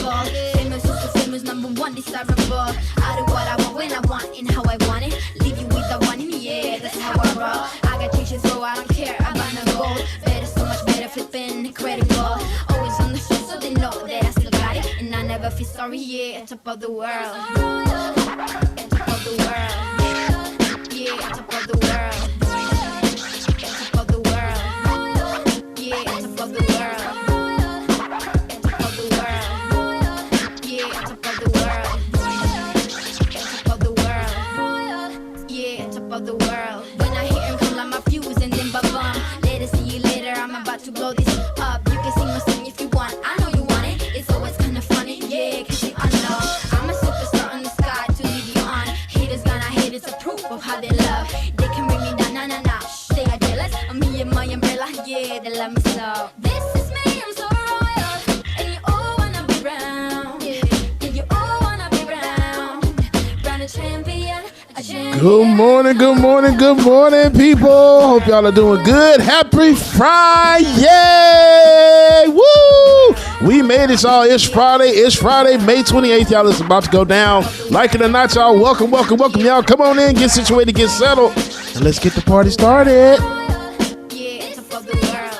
fall. Famous is the famous, #1 desirable. I do what I want when I want and how I want it. Leave you with the one in the air, that's how I roll. I got changes, so I don't care about no gold. Better, so much better, flipping incredible. Always on the show, so they know that I still got it. And I never feel sorry, yeah, top of the world. Top of the world. Yeah, top of the world. Top of the world. Yeah, top of the world. Top of the world. Yeah, top of the world. Top of the world. Yeah, top of the world. When I hear him pull on my fuse and then ba-bum. Later, see you later, I'm about to blow this up. You can sing my song if you want, I know you want it. It's always kinda funny, yeah, cause you know I'm a superstar on the sky to lead you on. Haters gonna hate, it's a proof of how they love. They can bring me down, nah. They are jealous of me and my umbrella, yeah, they love me so. This is me, I'm so royal, and you all wanna be round, yeah, you all wanna be round. Round a champion, a champion. Good morning, people. Hope y'all are doing good. Happy Friday! Woo! We made it, y'all. It's Friday, May 28th, y'all. It's about to go down. Like it or not, y'all. Welcome, y'all. Come on in, get situated, get settled, and let's get the party started. Yeah, top of the world.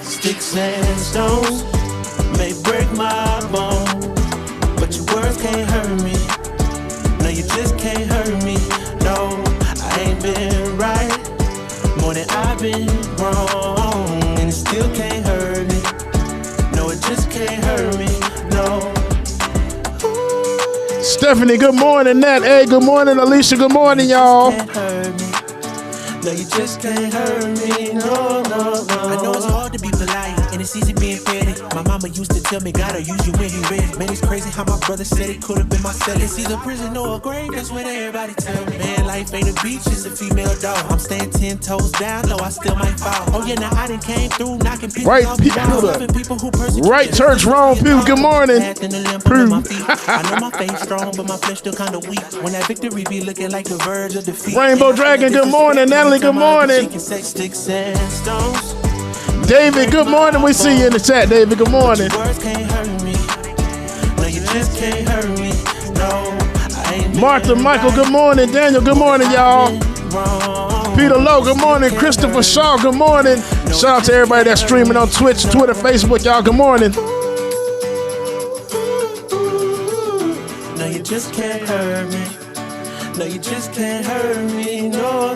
Sticks and stones may break my bones, but your words can't hurt me. No, you just can't hurt me. No, I ain't been right more than I've been wrong, and it still can't hurt me. No, it just can't hurt me. No. Stephanie, good morning. Nat, hey, good morning. Alicia, good morning, y'all. Can't hurt me. No, you just can't hurt me. No. I know it's hard to be polite, and it's easy being petty. My mama used to tell me, gotta use you when he ready. Man, it's crazy how my brother said it could have been my cell. It's either prison or a grave, that's what everybody tell me. Man, life ain't a beach, it's a female dog. I'm staying 10 toes down, though I still might fall. Oh yeah, now I done came through, knocking people Right off people, people who persecute. right church, wrong pew. Good morning. I know my faith strong, but my flesh still kinda weak. When that victory be looking like the verge of defeat. Rainbow Dragon, good morning. Natalie, good morning. Sticks and stones. David, good morning. We see you in the chat, David. Good morning. Words can't hurt me. No, you just can't hurt me. No, I ain't Martha, Michael, good morning. Daniel, good morning, y'all. wrong. Peter Lowe, good morning. Christopher Shaw, good morning. Shout out to everybody that's streaming on Twitch, Twitter, Facebook, y'all. Good morning. No, you just can't hurt me. No, you just can't hurt me. No.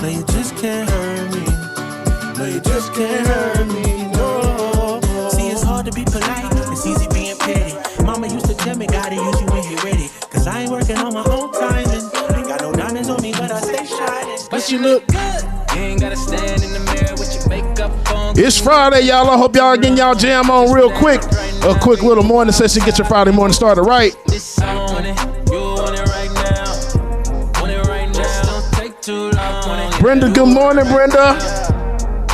No, you just can't hurt me. No, you just can't hurt me. No. See, it's hard to be polite. It's easy being petty. Mama used to tell me, gotta use you when you're ready. Cause I ain't working on my own time. And ain't got no diamonds on me, but I stay shining. But you look good. You ain't gotta stand in the mirror with your makeup on. It's Friday, y'all. I hope y'all getting y'all jam on real quick. A quick little morning session. Get your Friday morning started right. This on it, you want it right now. Want it right now. Don't take too long. Brenda, good morning, Brenda.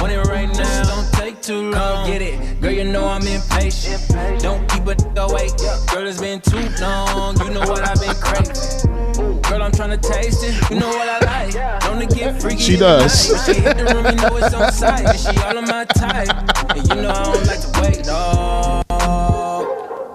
Want it right now. Don't take too long. Get it, girl. You know I'm impatient. Don't keep it away. Girl, it's been too long. You know what I've been craving. Girl, I'm tryna taste it. You know what I like. Don't get freaky. She does. She hit the room, you know it's on sight. And she all of my type. And you know I don't like to wait, dawg.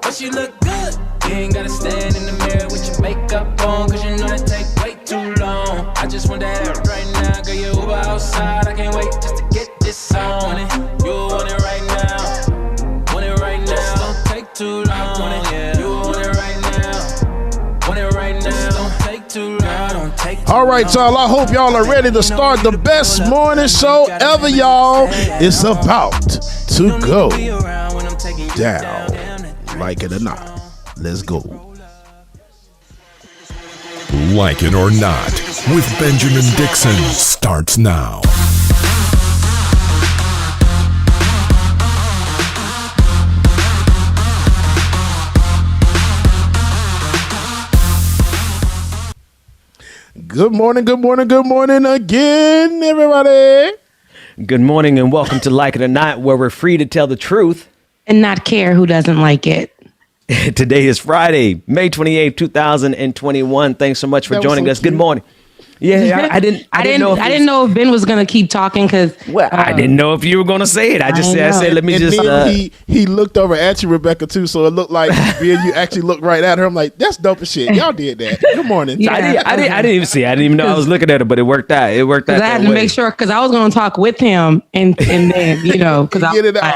But she look good. You ain't gotta stand in the mirror with your makeup on, cause you know that take way too long. I just want that right now. Girl, you Uber outside. I can't wait just to get this on it. You want it right now. Want it right now. Don't take too long. Want it, yeah. You want it right now. Want it right now. Don't take too long. Don't take too All right, y'all. I hope y'all are ready to start the best morning show ever, y'all. It's about to go down. Like it or not. Let's go. Like it or not, with Benjamin Dixon starts now. Good morning, good morning, good morning again, everybody. Good morning and welcome to Like It or Not, where we're free to tell the truth and not care who doesn't like it. Today is Friday, May 28th, 2021. Thanks so much for joining us. Good morning. Yeah, I didn't know if Ben was gonna keep talking because I didn't know if you were gonna say it. I said let me and just. Then he looked over at you, Rebecca, too, so it looked like you actually looked right at her. I'm like, that's dope as shit. Y'all did that. Good morning. Yeah. I didn't even see. I didn't even know I was looking at her, but it worked out. It worked out. I had to make sure because I was gonna talk with him and then because get it out.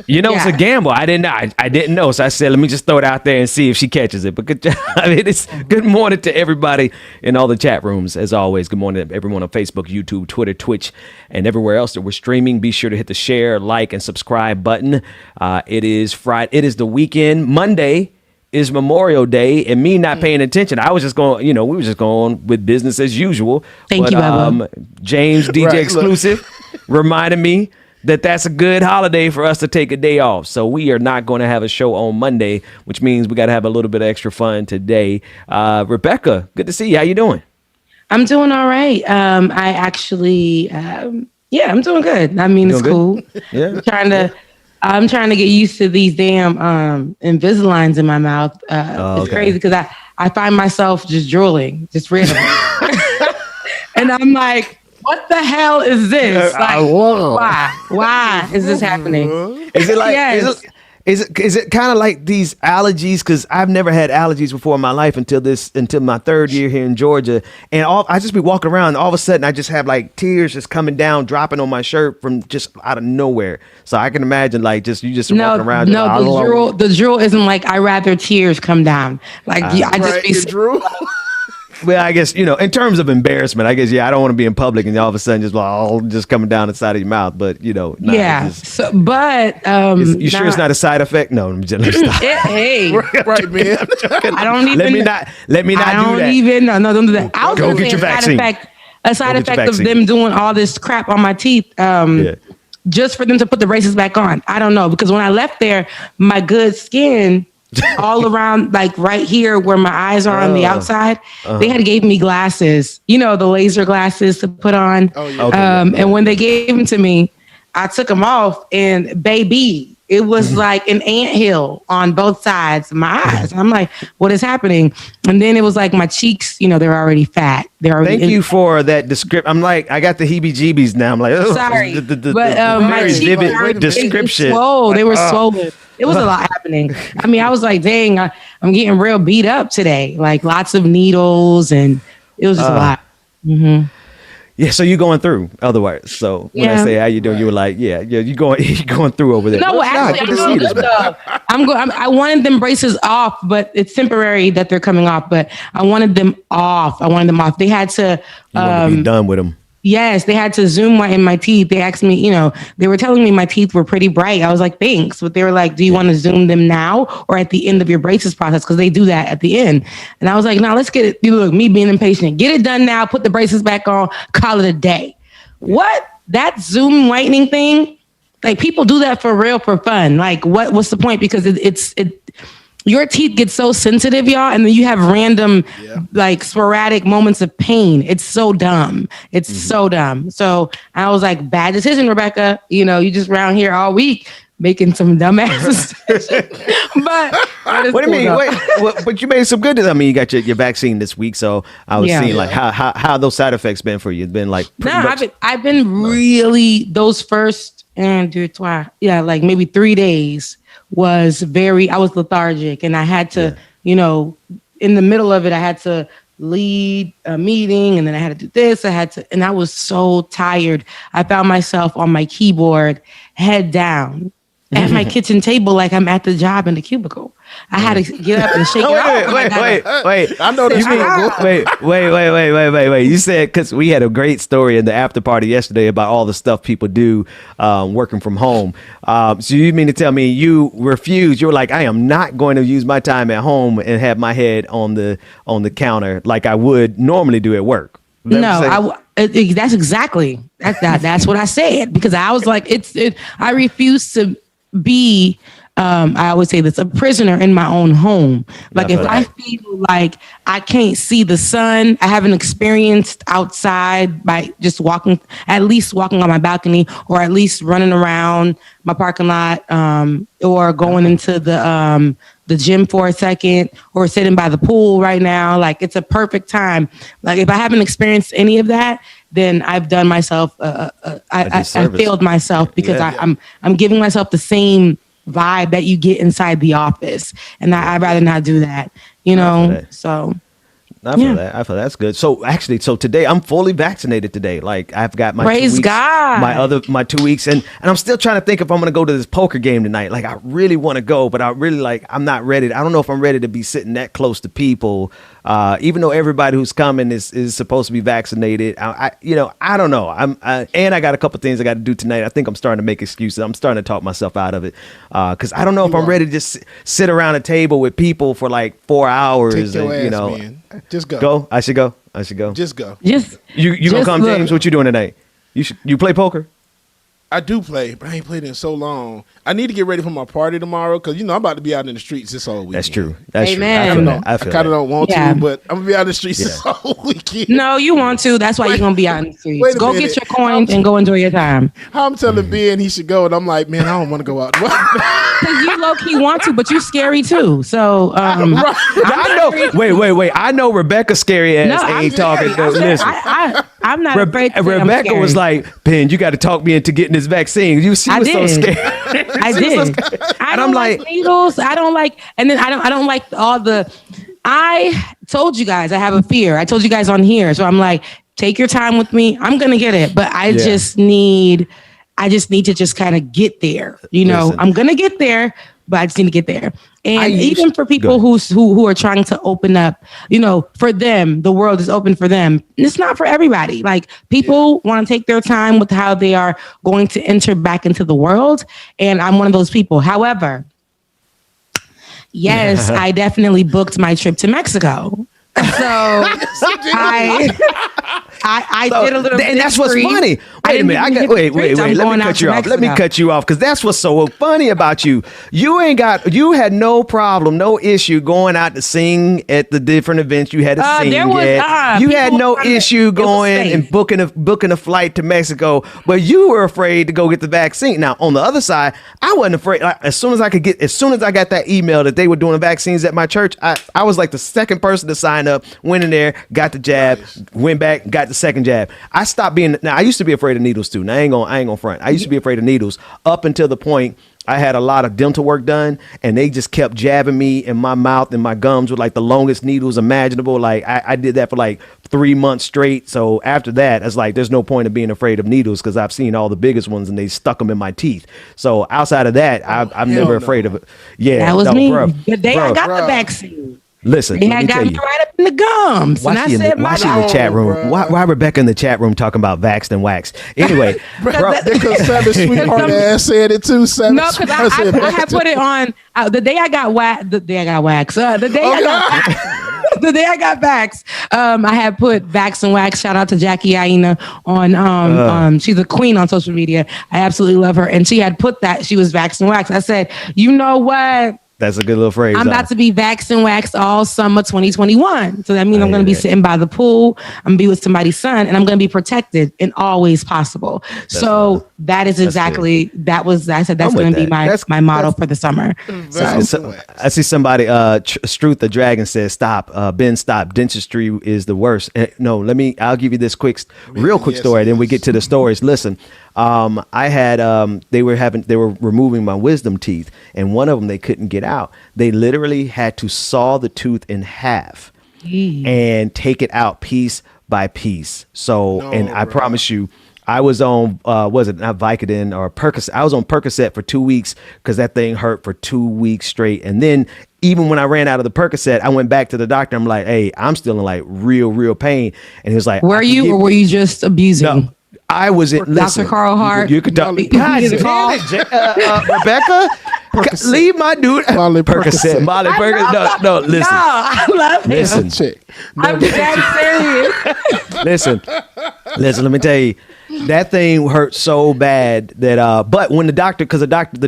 It's a gamble. I didn't know, so I said let me just throw it out there and see if she catches it. But good job. It's good morning to everybody in all the chat rooms as always. Good morning to everyone on Facebook, YouTube, Twitter, Twitch, and everywhere else that we're streaming. Be sure to hit the share, like, and subscribe button. It is Friday. It is the weekend. Monday is Memorial Day, and me not paying attention. I was just going, we were just going with business as usual. Thank you, Bubba. James, DJ Exclusive, reminded me that that's a good holiday for us to take a day off. So we are not going to have a show on Monday, which means we got to have a little bit of extra fun today. Rebecca, good to see you. How you doing? I'm doing all right. I actually, I'm doing good. I mean, it's cool. Yeah. I'm trying to get used to these damn Invisaligns in my mouth. It's crazy because I find myself just drooling, just randomly. And I'm like, what the hell is this? Like, why is this happening? Is it like, Yes. Is it kind of like these allergies? Because I've never had allergies before in my life until my third year here in Georgia, and I just be walking around, and all of a sudden I just have like tears just coming down, dropping on my shirt from just out of nowhere. So I can imagine like you just walking around. No, the drool isn't like I rather tears come down. Like I just be Drew. Well, I guess, in terms of embarrassment, I guess, I don't want to be in public and all of a sudden just coming down the side of your mouth. But, yeah. So, but you sure it's not a side effect? No, I'm just stop. Hey, right, man. I don't even. Let me not do that. No, don't do that. I was Go get your vaccine. A side effect of them doing all this crap on my teeth. Just for them to put the braces back on. I don't know, because when I left there, my good skin all around, like right here where my eyes are on the outside, they had gave me glasses, the laser glasses to put on. And when they gave them to me, I took them off, and baby, it was like an anthill on both sides of my eyes. I'm like, what is happening? And then it was like my cheeks, they're already fat. Thank you for that description. I'm like, I got the heebie-jeebies now. I'm like, oh, sorry, but my cheeks vivid description. They were swollen. It was a lot happening. I mean, I was like, dang, I'm getting real beat up today. Like lots of needles, and it was just a lot. Mm-hmm. Yeah, so you're going through otherwise. So when I say how you doing, you were like, you're going through over there. No, actually, I'm doing good though. I wanted them braces off, but it's temporary that they're coming off. But I wanted them off. They had to. You want to be done with them. Yes, they had to zoom in my teeth. They asked me, they were telling me my teeth were pretty bright. I was like, thanks. But they were like, do you want to zoom them now or at the end of your braces process? Because they do that at the end. And I was like, no, let's get it. Look, me being impatient, get it done now. Put the braces back on. Call it a day. What? That zoom whitening thing? Like people do that for real, for fun. Like what's the point? Because your teeth get so sensitive, y'all, and then you have random, like sporadic moments of pain. It's so dumb. It's so dumb. So I was like, bad decision, Rebecca. You just around here all week making some dumbass decisions. But what do you mean? Wait, but you made some good. I mean, you got your vaccine this week, so I was seeing like how those side effects been for you. It's been like I've been really those first like maybe 3 days. I was lethargic, and I had to, in the middle of it, I had to lead a meeting, and then I had to do this. And I was so tired. I found myself on my keyboard, head down, at my kitchen table, like I'm at the job in the cubicle. I had to get up and shake it off. Wait. I know this. Wait. You said, because we had a great story in the after party yesterday about all the stuff people do working from home. So you mean to tell me you refused? You were like, I am not going to use my time at home and have my head on the counter like I would normally do at work. No, that's exactly that's what I said, because I was like, I refuse to be, I always say this, a prisoner in my own home. Like if I feel like I can't see the sun, I haven't experienced outside by just at least walking on my balcony, or at least running around my parking lot, or going into the gym for a second, or sitting by the pool right now. Like it's a perfect time. Like if I haven't experienced any of that, then I've done myself, I failed myself, because I'm giving myself the same vibe that you get inside the office, and I'd rather not do that, so I feel that. That's good. So actually, today I'm fully vaccinated today. Like I've got my Praise 2 weeks, God. my 2 weeks, and I'm still trying to think if I'm going to go to this poker game tonight. Like I really want to go, but I'm not ready. I don't know if I'm ready to be sitting that close to people. Even though everybody who's coming is supposed to be vaccinated, I don't know. And I got a couple things I got to do tonight. I think I'm starting to make excuses. I'm starting to talk myself out of it, because I don't know if I'm ready to just sit around a table with people for like 4 hours. Take your ass, man. Just go. Go. I should go. Just go. You gonna come, James? What you doing tonight? You play poker? I do play, but I ain't played in so long. I need to get ready for my party tomorrow, because I'm about to be out in the streets this whole weekend. That's true. That's Amen. true. I kind of don't want to, but I'm gonna be out in the streets this whole weekend. No, you want to. That's why you're gonna be out in the streets. Go get your coins and go enjoy your time. I'm telling Ben he should go, and I'm like, man, I don't want to go out. Because you low key want to, but you scary too. So I know. Wait. I know Rebecca's scary ass ain't talking. Listen, I'm not afraid. Rebecca was like, Ben, you got to talk me into getting this vaccine. She was so scared. I did. I don't like needles. I don't like, and then I don't like all the. I told you guys I have a fear. I told you guys on here, so I'm like, take your time with me. I'm gonna get it, but I just need to just kind of get there. Listen. I'm gonna get there, but I just need to get there. And even for people who are trying to open up, for them, the world is open for them. It's not for everybody. Like people want to take their time with how they are going to enter back into the world. And I'm one of those people. However, yes, I definitely booked my trip to Mexico. So I did a little bit, and that's what's funny. Wait a minute. Wait. Let me cut you off. Let me cut you off, because that's what's so funny about you. You had no problem, no issue going out to sing at the different events you had to sing at. You had no issue going and booking a flight to Mexico, but you were afraid to go get the vaccine. Now, on the other side, I wasn't afraid. Like, as soon as I got that email that they were doing vaccines at my church, I was like the second person to sign up, went in there, got the jab, went back, got the second jab. I stopped being. Now I used to be afraid of needles too. Now I ain't gonna front. I used to be afraid of needles up until the point I had a lot of dental work done, and they just kept jabbing me in my mouth and my gums with like the longest needles imaginable. Like I did that for like 3 months straight. So after that, it's like there's no point of being afraid of needles, because I've seen all the biggest ones and they stuck them in my teeth. So outside of that, I'm never afraid of it. Yeah, that was me. The day I got the vaccine. Listen, they had got me right up in the gums. Why she in the chat room? Why Rebecca in the chat room talking about vaxxed and waxed? Anyway, because Savage Sweetheart ass said it too. No, because I had put it on the day I got waxed. The day I got waxed. The day I got vaxxed. I had put Vax and Wax. Shout out to Jackie Aina on. She's a queen on social media. I absolutely love her, and she had put that she was Vax and Wax. I said, you know what? That's a good little phrase. I'm about to be vaxxed and waxed all summer 2021. So that means I'm going to be sitting by the pool. I'm going to be with somebody's son, and I'm going to be protected in all ways possible. That is exactly, I said that's going to be my motto for the summer. I see somebody, Struth the Dragon says, stop. Ben, stop. Dentistry is the worst. No, I'll give you this real quick story. Then we get to the stories. Listen. I had they were removing my wisdom teeth, and one of them they couldn't get out. They literally had to saw the tooth in half and take it out piece by piece. I promise you, I was on was it not Vicodin or Percocet? I was on Percocet for 2 weeks because that thing hurt for 2 weeks straight. And then even when I ran out of the Percocet, I went back to the doctor. I'm like, hey, I'm still in like real pain. And he was like, were you or were you just abusing? No. I was in. Dr. Carl Hart. You could talk. God damn it, Rebecca. Leave my dude. Molly Percocet. Molly Percocet. No, listen. No, I love him. Listen. I'm that serious. Listen. Let me tell you. That thing hurt so bad that but when the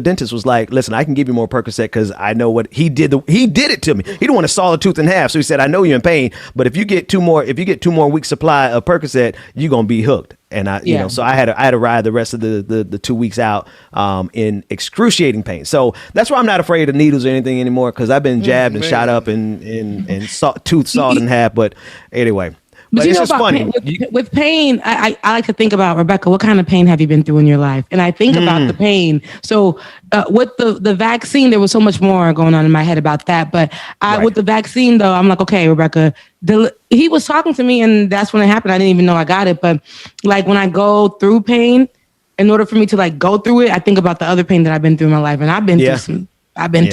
dentist was like, listen, I can give you more Percocet because I know what he did it to me. He didn't want to saw the tooth in half, so he said, I know you're in pain, but if you get two more weeks supply of Percocet, you're gonna be hooked. And so I had to ride the rest of the 2 weeks out in excruciating pain. So that's why I'm not afraid of needles or anything anymore, because I've been jabbed and shot up and tooth sawed in half. But anyway. But it's just funny. With pain, I like to think about, Rebecca, what kind of pain have you been through in your life? And I think about the pain. So with the vaccine, there was so much more going on in my head about that. But with the vaccine, though, I'm like, okay, Rebecca, he was talking to me, and that's when it happened. I didn't even know I got it. But like when I go through pain, in order for me to like go through it, I think about the other pain that I've been through in my life. And I've been through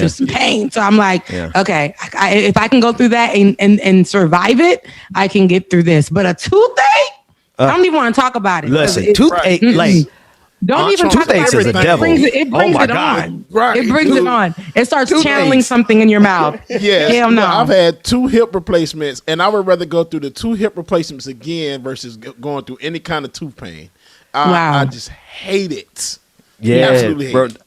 some pain. So I'm like, okay, if I can go through that and survive it, I can get through this. But a toothache, I don't even want to talk about it. Listen, toothache, like, don't even talk about it. Is a devil. It brings it on. Right. It brings it on. It starts channeling something in your mouth. Yes. Hell no. I've had 2 hip replacements, and I would rather go through the 2 hip replacements again versus going through any kind of tooth pain. I just hate it. Yeah, absolutely hate it.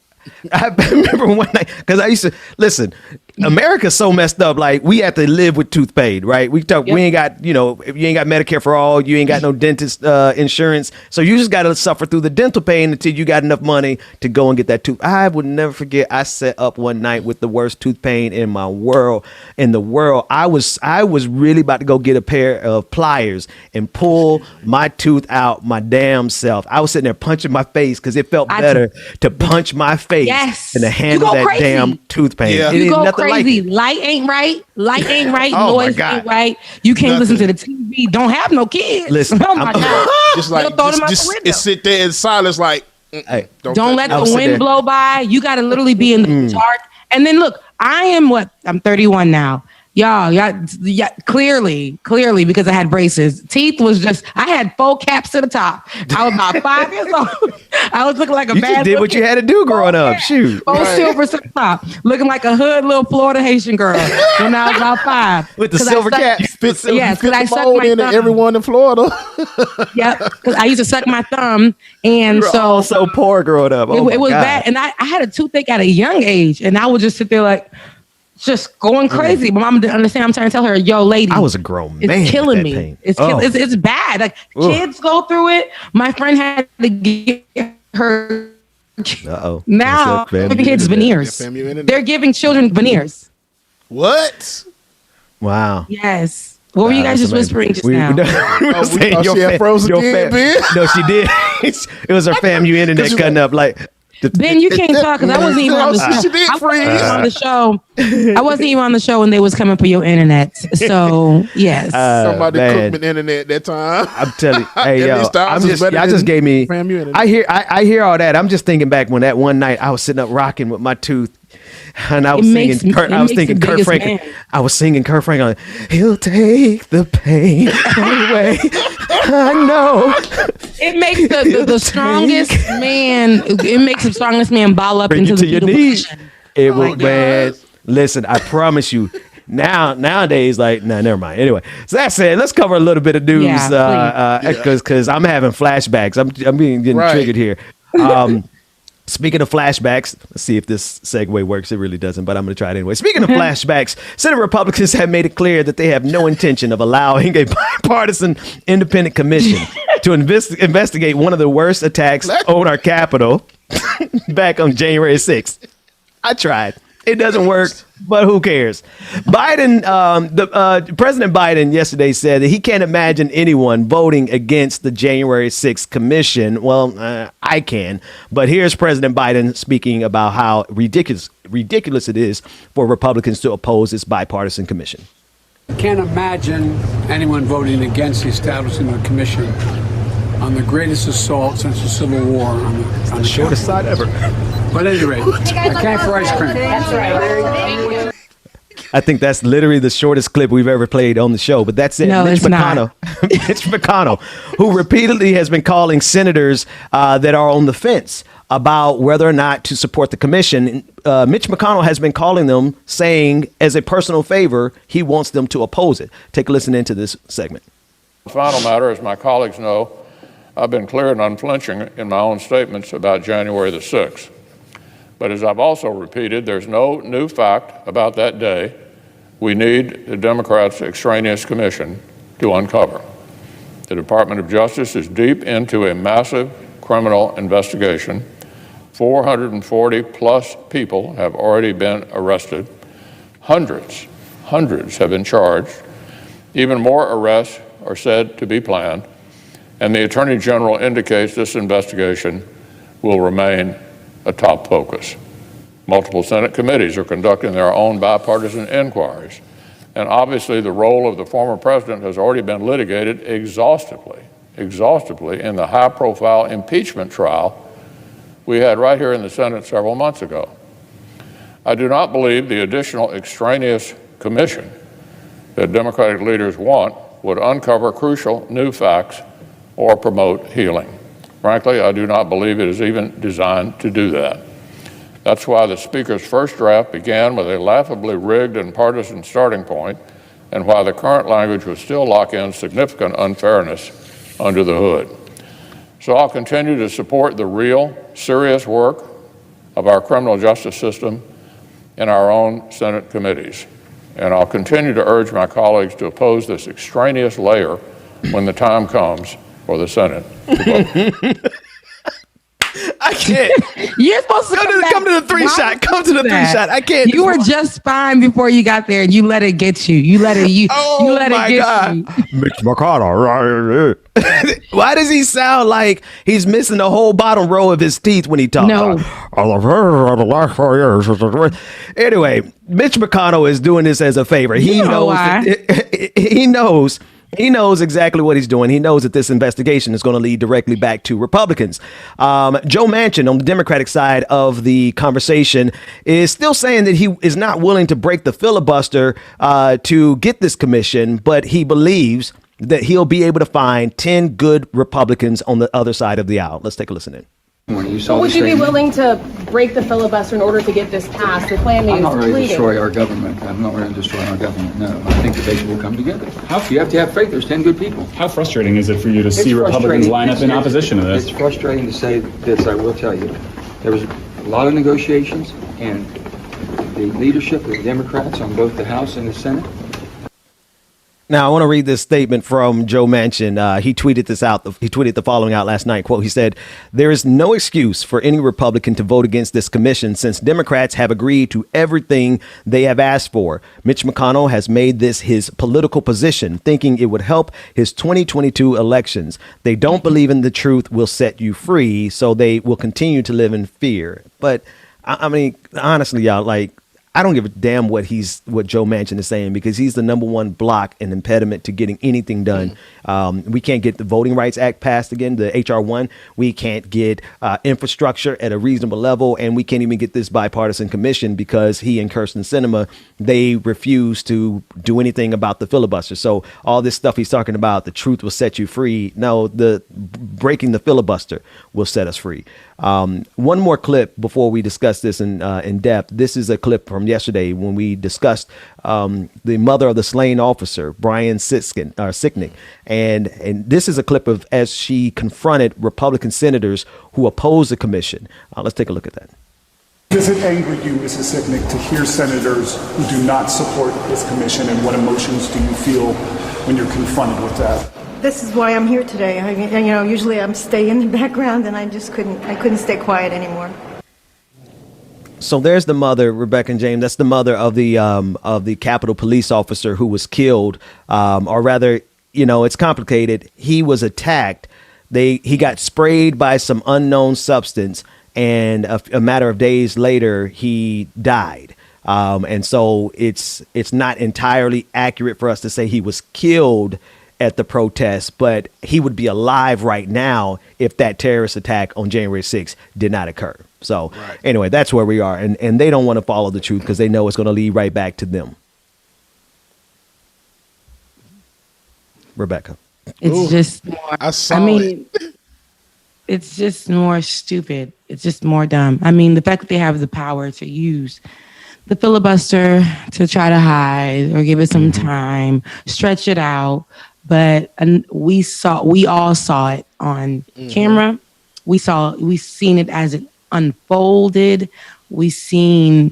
I remember one night, because I used to listen. America's so messed up. Like, we have to live with tooth pain, right? We ain't got, if you ain't got Medicare for all, you ain't got no dentist insurance, so you just got to suffer through the dental pain until you got enough money to go and get that tooth. I would never forget. I sat up one night with the worst tooth pain in the world. I was really about to go get a pair of pliers and pull my tooth out my damn self. I was sitting there punching my face because it felt better to punch my face than to handle that damn tooth pain. Yeah. You go crazy. Light ain't right. Oh, noise ain't right. You can't listen to the TV. Don't have no kids. Listen, oh my God. Just like just sit there in silence, like don't let the wind blow by. You got to literally be in the dark. And then look, I'm 31 now. Y'all, clearly, because I had braces. Teeth was I had 4 caps to the top. I was about 5 years old. I was looking like a you bad. You did what you had to do growing up. Shoot. 4 silvers to the top. Looking like a hood little Florida Haitian girl when I was about 5. With the silver caps. Yes, because I sucked my thumb. Everyone in Florida. Yep, because I used to suck my thumb. And so poor growing up. It was bad. And I had a toothache at a young age. And I would just sit there like, just going crazy. My mom didn't understand. I'm trying to tell her, yo, lady, I was a grown man. It's killing me. It's bad. Like, kids go through it. My friend had to get her. Now, giving kids veneers. They're giving children veneers. What? Wow. Yes. What were you guys just whispering just now? She had frozen kid, Ben? No, she did. It was her FAMU internet cutting up like. Ben, you can't talk because I wasn't even on the show. I wasn't even on the show when they was coming for your internet. So yes, somebody cooked me internet that time. I'm telling you, hey yo, y'all just gave me. I hear all that. I'm just thinking back when that one night I was sitting up rocking with my tooth. And I was singing Kurt Franklin. I was singing Kurt Franklin. He'll take the pain away. I know. It makes the strongest man. It makes the strongest man ball up into your knees. It will, man. Listen, I promise you. Nowadays, like, never mind. Anyway, so that said, let's cover a little bit of news because I'm having flashbacks. I'm getting triggered here. Speaking of flashbacks, let's see if this segue works. It really doesn't, but I'm going to try it anyway. Speaking of flashbacks, Senate Republicans have made it clear that they have no intention of allowing a bipartisan independent commission to investigate one of the worst attacks on our Capitol back on January 6th. I tried. It doesn't work, but who cares? President Biden yesterday said that he can't imagine anyone voting against the January 6th commission. Well, I can, but here's President Biden speaking about how ridiculous it is for Republicans to oppose this bipartisan commission. I can't imagine anyone voting against the establishment of a commission on the greatest assault since the Civil War on the shortest side ever. But at any rate, I came for ice cream. That's right. I think that's literally the shortest clip we've ever played on the show, but that's it. No, Mitch McConnell, who repeatedly has been calling senators that are on the fence about whether or not to support the commission. Mitch McConnell has been calling them, saying as a personal favor, he wants them to oppose it. Take a listen into this segment. The final matter, as my colleagues know, I've been clear and unflinching in my own statements about January the 6th. But as I've also repeated, there's no new fact about that day we need the Democrats' extraneous commission to uncover. The Department of Justice is deep into a massive criminal investigation. 440 plus people have already been arrested. Hundreds have been charged. Even more arrests are said to be planned. And the Attorney General indicates this investigation will remain a top focus. Multiple Senate committees are conducting their own bipartisan inquiries. And obviously the role of the former president has already been litigated exhaustively in the high-profile impeachment trial we had right here in the Senate several months ago. I do not believe the additional extraneous commission that Democratic leaders want would uncover crucial new facts or promote healing. Frankly, I do not believe it is even designed to do that. That's why the Speaker's first draft began with a laughably rigged and partisan starting point, and why the current language would still lock in significant unfairness under the hood. So I'll continue to support the real, serious work of our criminal justice system in our own Senate committees. And I'll continue to urge my colleagues to oppose this extraneous layer when the time comes for the Senate to vote. I can't. You're supposed to come to the three shot. Come to the three shot. I can't. You were just fine before you got there, and you let it get you. You let it get you. Mitch McConnell. Why does he sound like he's missing the whole bottom row of his teeth when he talks? No. The last 4 years. Anyway, Mitch McConnell is doing this as a favor. He knows. Why? He knows exactly what he's doing. He knows that this investigation is going to lead directly back to Republicans. Joe Manchin on the Democratic side of the conversation is still saying that he is not willing to break the filibuster to get this commission, but he believes that he'll be able to find 10 good Republicans on the other side of the aisle. Let's take a listen in. Would you be willing to break the filibuster in order to get this passed? The plan I'm not ready to destroy our government. I'm not ready to destroy our government. No, I think the nation will come together. You have to have faith. There's 10 good people. How frustrating is it for you to see Republicans line up in opposition to this? It's frustrating to say this, I will tell you. There was a lot of negotiations, and the leadership of the Democrats on both the House and the Senate. Now, I want to read this statement from Joe Manchin. He tweeted this out. He tweeted the following out last night. Quote, he said, "There is no excuse for any Republican to vote against this commission since Democrats have agreed to everything they have asked for. Mitch McConnell has made this his political position, thinking it would help his 2022 elections. They don't believe in the truth will set you free, so they will continue to live in fear." But I mean, honestly, y'all, like, I don't give a damn what Joe Manchin is saying, because he's the number one block and impediment to getting anything done. We can't get the Voting Rights Act passed again, the HR 1. We can't get infrastructure at a reasonable level, and we can't even get this bipartisan commission because he and Kirsten Sinema, they refuse to do anything about the filibuster. So all this stuff he's talking about, the truth will set you free. No, the breaking the filibuster will set us free. One more clip before we discuss this in depth. This is a clip from yesterday when we discussed the mother of the slain officer, Brian Sicknick. And this is a clip of as she confronted Republican senators who opposed the commission. Let's take a look at that. Does it anger you, Mrs. Sicknick, to hear senators who do not support this commission, and what emotions do you feel when you're confronted with that? This is why I'm here today. Usually I'm stay in the background, and I couldn't stay quiet anymore. So there's the mother, Rebecca and James. That's the mother of the Capitol police officer who was killed, or rather, it's complicated. He was attacked. He got sprayed by some unknown substance, and a matter of days later, he died. And so it's not entirely accurate for us to say he was killed at the protest, but he would be alive right now if that terrorist attack on January 6th did not occur. So Anyway, that's where we are. And they don't want to follow the truth because they know it's going to lead right back to them. Rebecca. It's just more, it's just more stupid. It's just more dumb. I mean, the fact that they have the power to use the filibuster to try to hide or give it some time, stretch it out, but we all saw it on camera. We seen it as it unfolded. We saw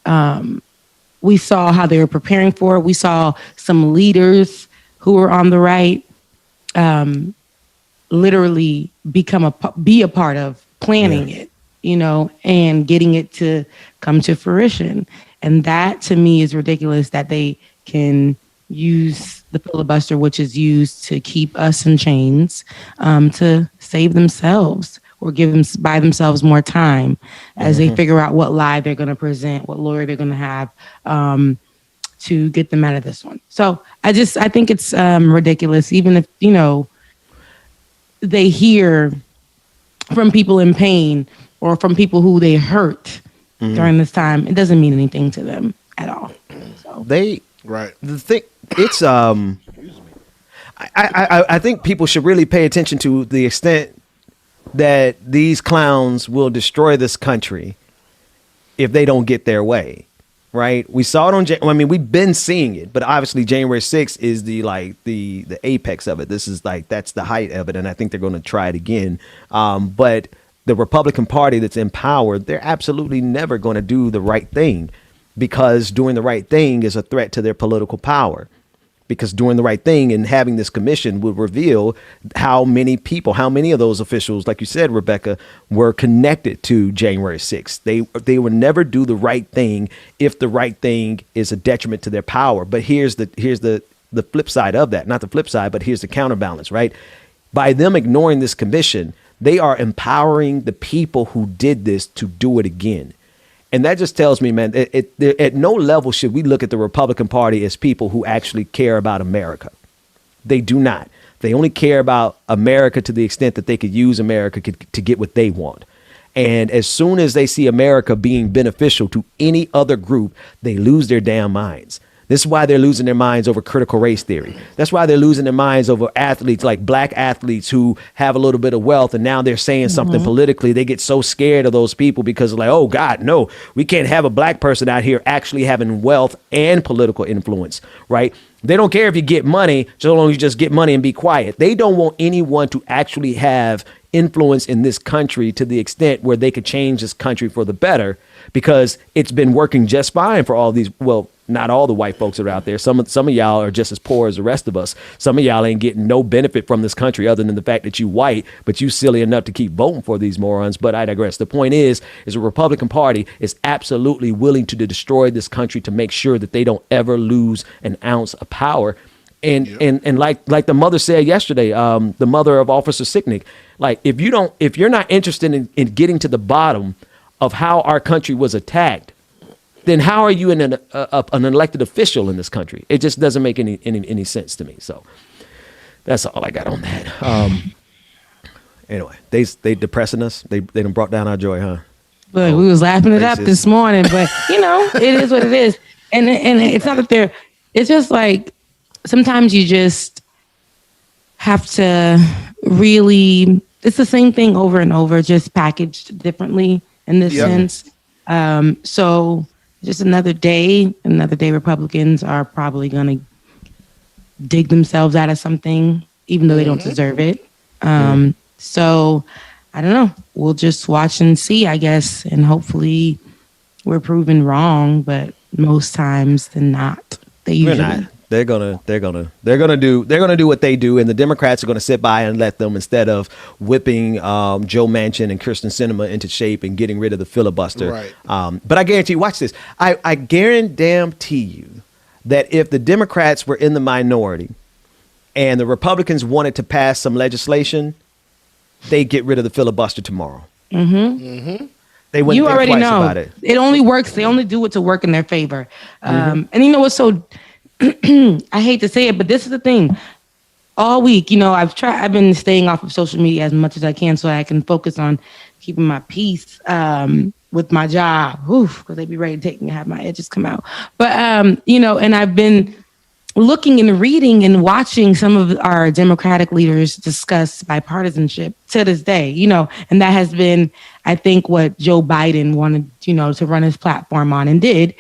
how they were preparing for it. We saw some leaders who were on the right literally be a part of planning it, and getting it to come to fruition. And that to me is ridiculous, that they can use the filibuster, which is used to keep us in chains, to save themselves or buy themselves more time as they figure out what lie they're going to present, what lawyer they're going to have to get them out of this one. So I think it's ridiculous, even if, they hear from people in pain or from people who they hurt during this time, it doesn't mean anything to them at all. So. The thing, it's I think people should really pay attention to the extent that these clowns will destroy this country if they don't get their way. Right. We saw it on we've been seeing it, but obviously January 6th is the apex of it. This is that's the height of it. And I think they're going to try it again. But the Republican Party that's in power, they're absolutely never going to do the right thing, because doing the right thing is a threat to their political power. Because doing the right thing and having this commission would reveal how many of those officials, like you said, Rebecca, were connected to January 6th. They would never do the right thing if the right thing is a detriment to their power. But here's the flip side of that. Not the flip side, but here's the counterbalance, right? By them ignoring this commission, they are empowering the people who did this to do it again. And that just tells me, man, at no level should we look at the Republican Party as people who actually care about America. They do not. They only care about America to the extent that they could use America to get what they want. And as soon as they see America being beneficial to any other group, they lose their damn minds. This is why they're losing their minds over critical race theory. That's why they're losing their minds over athletes, like black athletes who have a little bit of wealth, and now they're saying something politically. They get so scared of those people because like, oh God, no, we can't have a black person out here actually having wealth and political influence, right? They don't care if you get money, so long as you just get money and be quiet. They don't want anyone to actually have influence in this country to the extent where they could change this country for the better, because it's been working just fine for all these, well, not all the white folks that are out there. Some of y'all are just as poor as the rest of us. Some of y'all ain't getting no benefit from this country other than the fact that you white, but you silly enough to keep voting for these morons. But I digress. The point is the Republican Party is absolutely willing to destroy this country to make sure that they don't ever lose an ounce of power. And like the mother said yesterday, the mother of Officer Sicknick, like if you're not interested in getting to the bottom of how our country was attacked, then how are you an elected official in this country? It just doesn't make any sense to me. So that's all I got on that. Anyway, they depressing us. They done brought down our joy, huh? But we was laughing it up this morning. But it is what it is. And it's not that it's just like sometimes you just have to really. It's the same thing over and over, just packaged differently in this sense. So. Just another day Republicans are probably going to dig themselves out of something, even though they don't deserve it. So I don't know. We'll just watch and see, I guess. And hopefully we're proven wrong, but most times than not, they usually. We're not. They're gonna do what they do, and the Democrats are gonna sit by and let them, instead of whipping Joe Manchin and Kyrsten Sinema into shape and getting rid of the filibuster. Right. But I guarantee you, watch this. I guarantee you that if the Democrats were in the minority and the Republicans wanted to pass some legislation, they'd get rid of the filibuster tomorrow. They wouldn't think twice about it. It only works. They only do it to work in their favor. And you know what's so. I hate to say it, but this is the thing. All week, I've been staying off of social media as much as I can so I can focus on keeping my peace with my job. Because they be ready to have my edges come out. But, and I've been looking and reading and watching some of our Democratic leaders discuss bipartisanship to this day, and that has been, I think, what Joe Biden wanted, to run his platform on and did.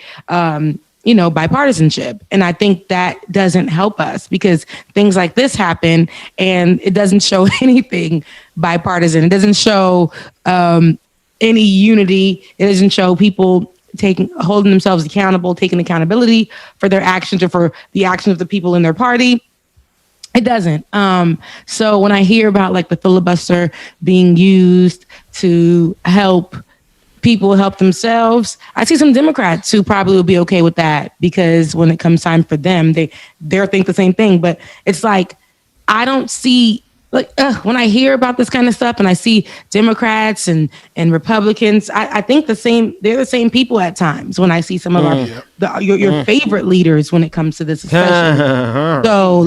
bipartisanship. And I think that doesn't help us because things like this happen and it doesn't show anything bipartisan. It doesn't show any unity. It doesn't show people holding themselves accountable, taking accountability for their actions or for the actions of the people in their party. It doesn't. So when I hear about like the filibuster being used to help people help themselves, I see some Democrats who probably will be okay with that because when it comes time for them, they'll think the same thing. But it's like, I don't see when I hear about this kind of stuff and I see Democrats and Republicans, I think they're the same people at times when I see some of your favorite leaders when it comes to this, especially. So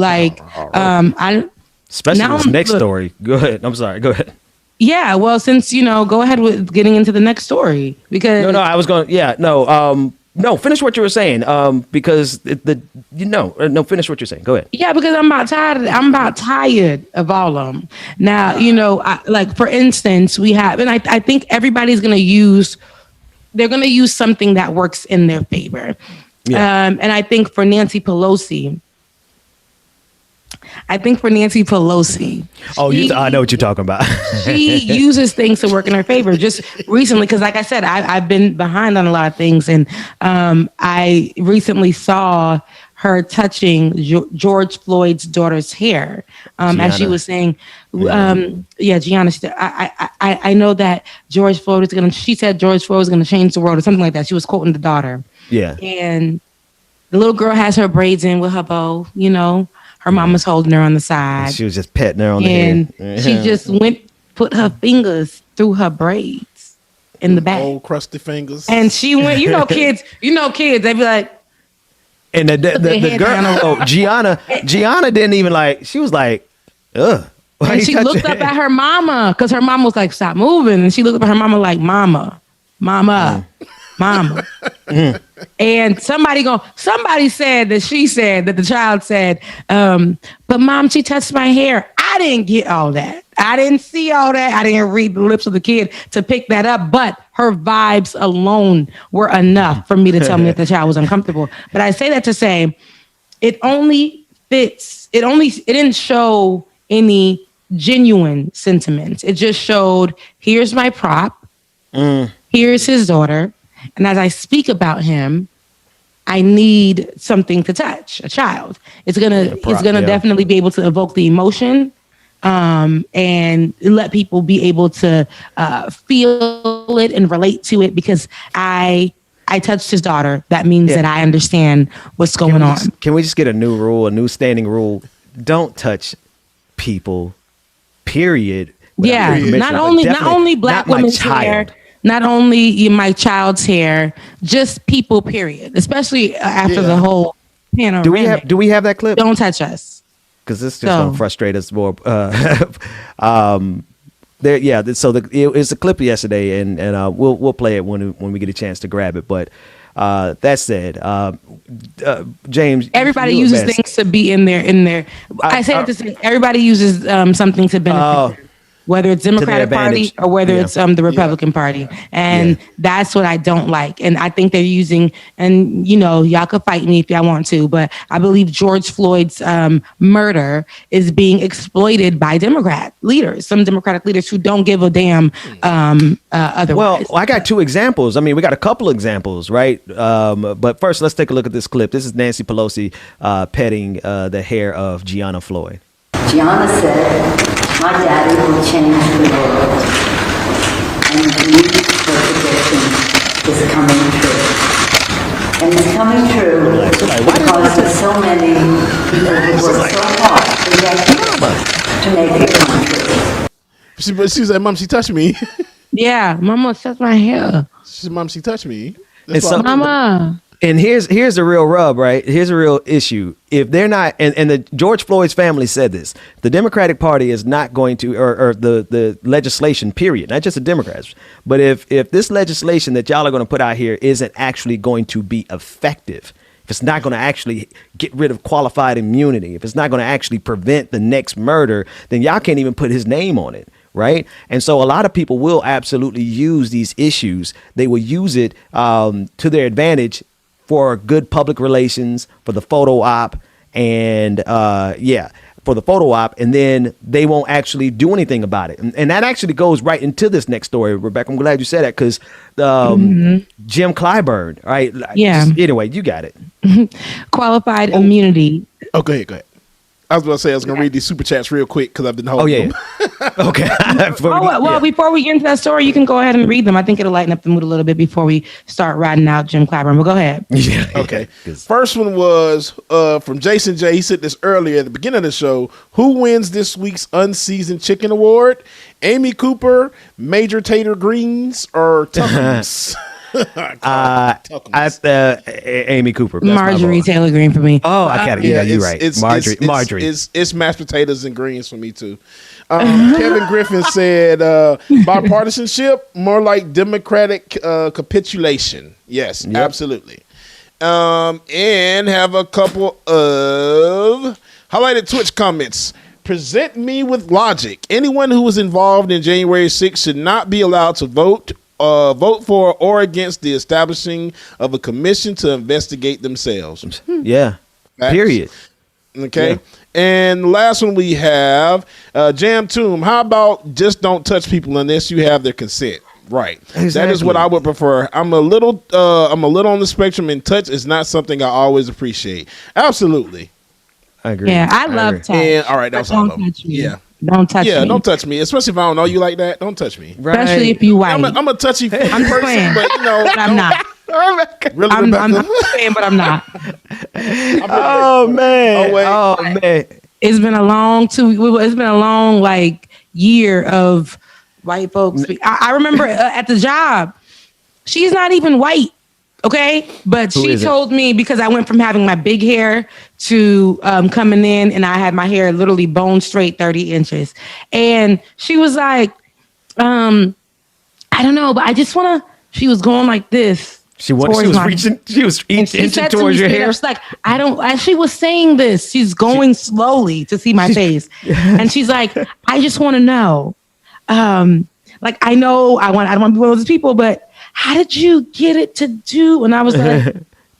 especially this next story. Go ahead. I'm sorry. Go ahead. Yeah. Well, since, go ahead with getting into the next story because. No, I was going, no, finish what you were saying. Because finish what you're saying. Go ahead. Yeah, because I'm about tired of all of them. Now, for instance, we have, and I think everybody's going to use something that works in their favor. Yeah. And I think for Nancy Pelosi. I know what you're talking about. She uses things to work in her favor. Just recently, because like I said, I've been behind on a lot of things, and I recently saw her touching George Floyd's daughter's hair, as she was saying. Gianna. I know that George Floyd is she said George Floyd was going to change the world or something like that. She was quoting the daughter. Yeah. And the little girl has her braids in with her bow, Her mama's holding her on the side. She was just petting her on the head. And she just put her fingers through her braids in the back. Old crusty fingers. And she went, kids, they be like. And the girl, Gianna didn't even she was like, ugh. And she looked up at her mama because her mama was like, stop moving. And she looked up at her mama like, mama. And somebody said that the child said, but mom, she touched my hair. I didn't get all that. I didn't see all that. I didn't read the lips of the kid to pick that up, but her vibes alone were enough for me to tell me that the child was uncomfortable. But I say that to say it didn't show any genuine sentiments. It just showed, here's my prop. Here's his daughter. And as I speak about him, I need something to touch a child. It's gonna definitely be able to evoke the emotion, and let people be able to feel it and relate to it. Because I touched his daughter. That means that I understand what's going on. Can we just get a new standing rule? Don't touch people. Period. Yeah. Not only black women's hair. Not only my child's hair, just people, period. Especially after the whole panoramic. Do we have that clip? Don't touch us. Because this is just going to frustrate us more. It's a clip yesterday, and we'll play it when we get a chance to grab it. But that said, James, everybody uses things to be in there. I say it to say everybody uses something to benefit. Whether it's Democratic Party or whether it's the Republican Party. And that's what I don't like. And I think they're using, and y'all could fight me if y'all want to, but I believe George Floyd's murder is being exploited by Democratic leaders who don't give a damn otherwise. Well, I got two examples. I mean, we got a couple examples, right? But first, let's take a look at this clip. This is Nancy Pelosi petting the hair of Gianna Floyd. Gianna said, my daddy will change the world. And the prediction is coming true. And it's coming true because there's so many people who work so hard to make it come true. She said, Mom, she touched me. Yeah, Mama touched my hair. She said, Mom, she touched me. Mama. And here's the real rub, right? Here's a real issue. If they're not, and the George Floyd's family said this, the Democratic Party is not going to, or the legislation, period, not just the Democrats, but if this legislation that y'all are going to put out here isn't actually going to be effective, if it's not going to actually get rid of qualified immunity, if it's not going to actually prevent the next murder, then y'all can't even put his name on it. Right. And so a lot of people will absolutely use these issues. They will use it to their advantage for good public relations, for the photo op, and for the photo op, and then they won't actually do anything about it. And that actually goes right into this next story, Rebecca. I'm glad you said that, because Jim Clyburn, right? Yeah. Anyway, you got it. Qualified immunity. Oh, go ahead. I was going to say I was going to read these super chats real quick because I've been holding them. Okay. Before we get into that story, you can go ahead and read them. I think it'll lighten up the mood a little bit before we start riding out Jim Clyburn. But go ahead. Yeah. Okay. First one was from Jason J. He said this earlier at the beginning of the show. Who wins this week's Unseasoned Chicken Award? Amy Cooper, Major Tater Greens, or Tuckums? Amy Cooper. That's Marjorie Taylor Greene for me. Oh, I got it. Yeah, you're right. Marjorie. It's mashed potatoes and greens for me too. Kevin Griffin said bipartisanship, more like democratic capitulation. Yes, absolutely. And have a couple of highlighted Twitch comments. Present me with logic. Anyone who was involved in January 6th should not be allowed to vote for or against the establishing of a commission to investigate themselves. Yeah. Facts. Period. Okay. Yeah. And the last one we have, Jam Tomb. How about just don't touch people unless you have their consent? Right. Exactly. That is what I would prefer. I'm a little on the spectrum, and touch is not something I always appreciate. Absolutely. I agree. Yeah, I love touch. And, all right, that's all. Don't touch me. Yeah. Don't touch me. Yeah, don't touch me. Especially if I don't know you like that. Don't touch me. Right. Especially if you white. I'm a touchy person, I'm just playing. but you know, But I'm not. Really, I'm saying, but I'm not. Oh man. Man. It's been a long like year of white folks. I remember at the job, she's not even white. Okay. But she told me, because I went from having my big hair to coming in, and I had my hair literally bone straight 30 inches. And she was like, I don't know, but I just want to, she was going like this. She was reaching towards your hair. She's like, she was saying this. She's going slowly to see my face. And she's like, I just want to know. Like, I know I don't want to be one of those people, but how did you get it to do? And I was like,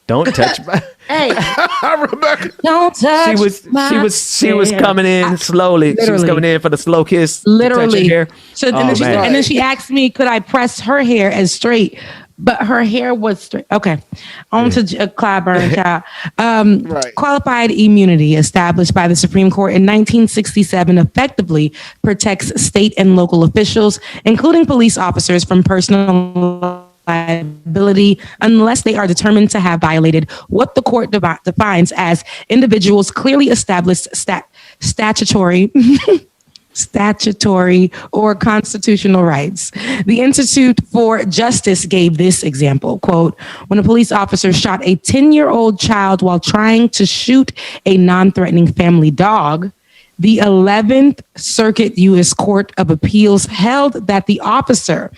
don't touch my hey, Rebecca. Don't touch she was coming in slowly. She was coming in for the slow kiss. Literally. Hair. So and then she asked me, could I press her hair as straight? But her hair was straight. Okay. On to Clyburn, child. Right. Qualified immunity established by the Supreme Court in 1967 effectively protects state and local officials, including police officers, from personal liability unless they are determined to have violated what the court defines as individuals' clearly established statutory or constitutional rights. The Institute for Justice gave this example, quote, when a police officer shot a 10-year-old child while trying to shoot a non-threatening family dog, the 11th Circuit U.S. Court of Appeals held that the officer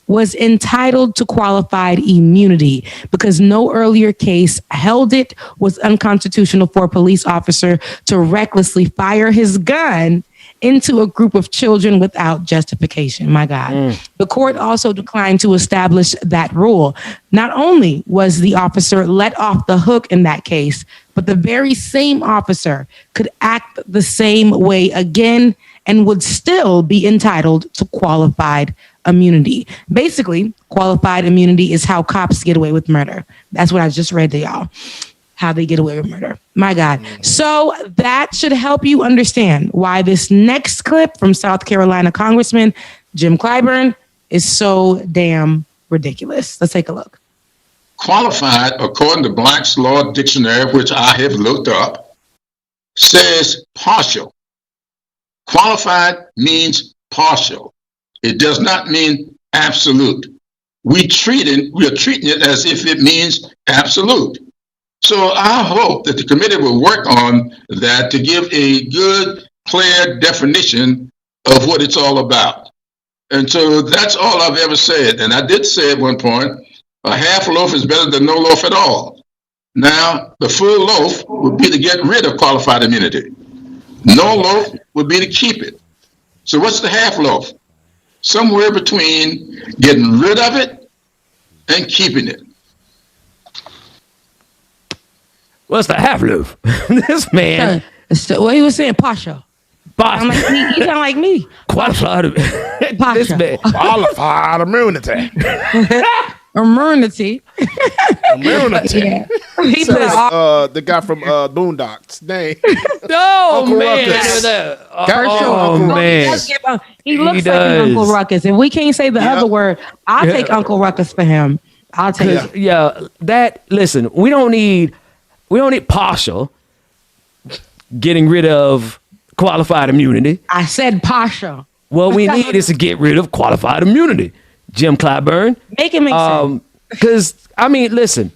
was entitled to qualified immunity because no earlier case held it was unconstitutional for a police officer to recklessly fire his gun into a group of children without justification. My God. The court also declined to establish that rule. Not only was the officer let off the hook in that case, but the very same officer could act the same way again and would still be entitled to qualified immunity. Basically, qualified immunity is how cops get away with murder. That's what I just read to y'all. How they get away with murder. My God. So that should help you understand why this next clip from South Carolina Congressman Jim Clyburn is so damn ridiculous. Let's take a look. Qualified, according to Black's Law Dictionary, which I have looked up, says partial. Qualified means partial. It does not mean absolute. We are treating it as if it means absolute. So I hope that the committee will work on that to give a good, clear definition of what it's all about. And so that's all I've ever said. And I did say at one point, a half loaf is better than no loaf at all. Now, the full loaf would be to get rid of qualified immunity. No loaf would be to keep it. So what's the half loaf? Somewhere between getting rid of it and keeping it. What's the half-life? This man. So, what he was saying, partial. Partial. You sound like me. Qualified. This man. Qualified immunity. Immunity. Immunity. He put the guy from Boondocks. Name. Oh, Uncle man. Ruckus. Oh, man. He looks like an Uncle Ruckus. If we can't say the other word, I'll take Uncle Ruckus for him. I'll take it. Yeah, listen, we don't need partial getting rid of qualified immunity. I said partial. What we need is to get rid of qualified immunity. Jim Clyburn. Make it make sense. Because, I mean, listen,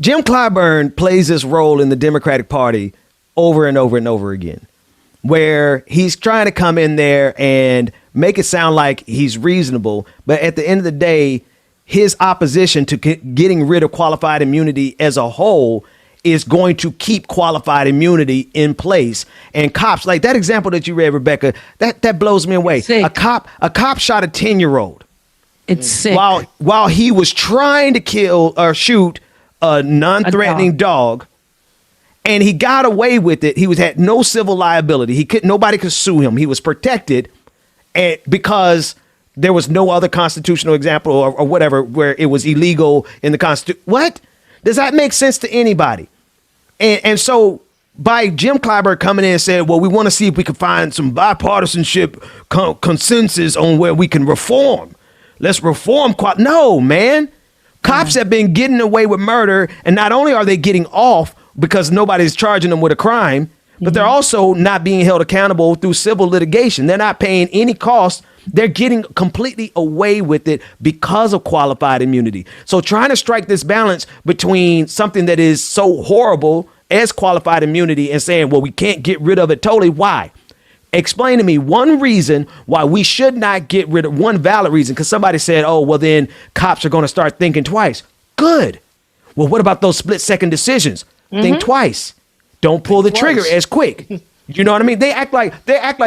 Jim Clyburn plays this role in the Democratic Party over and over and over again, where he's trying to come in there and make it sound like he's reasonable. But at the end of the day, his opposition to getting rid of qualified immunity as a whole is going to keep qualified immunity in place. And cops, like that example that you read, Rebecca, that blows me away. Sick. A cop shot a 10-year-old. It's sick. While he was trying to kill or shoot a non-threatening dog, and he got away with it. He had no civil liability. Nobody could sue him. He was protected, and because there was no other constitutional example or whatever where it was illegal in the Constitution. What? Does that make sense to anybody? And so by Jim Clyburn coming in and saying, well, we want to see if we can find some bipartisanship consensus on where we can reform. Let's reform. No, man. Cops have been getting away with murder. And not only are they getting off because nobody's charging them with a crime, but they're also not being held accountable through civil litigation. They're not paying any cost. They're getting completely away with it because of qualified immunity. So trying to strike this balance between something that is so horrible as qualified immunity and saying, well, we can't get rid of it totally. Why? Explain to me one reason why we should not get rid of one valid reason. Because somebody said, oh, well, then cops are going to start thinking twice. Good. Well, what about those split-second decisions? Think twice. Don't pull the trigger as quick. You know what I mean? They act like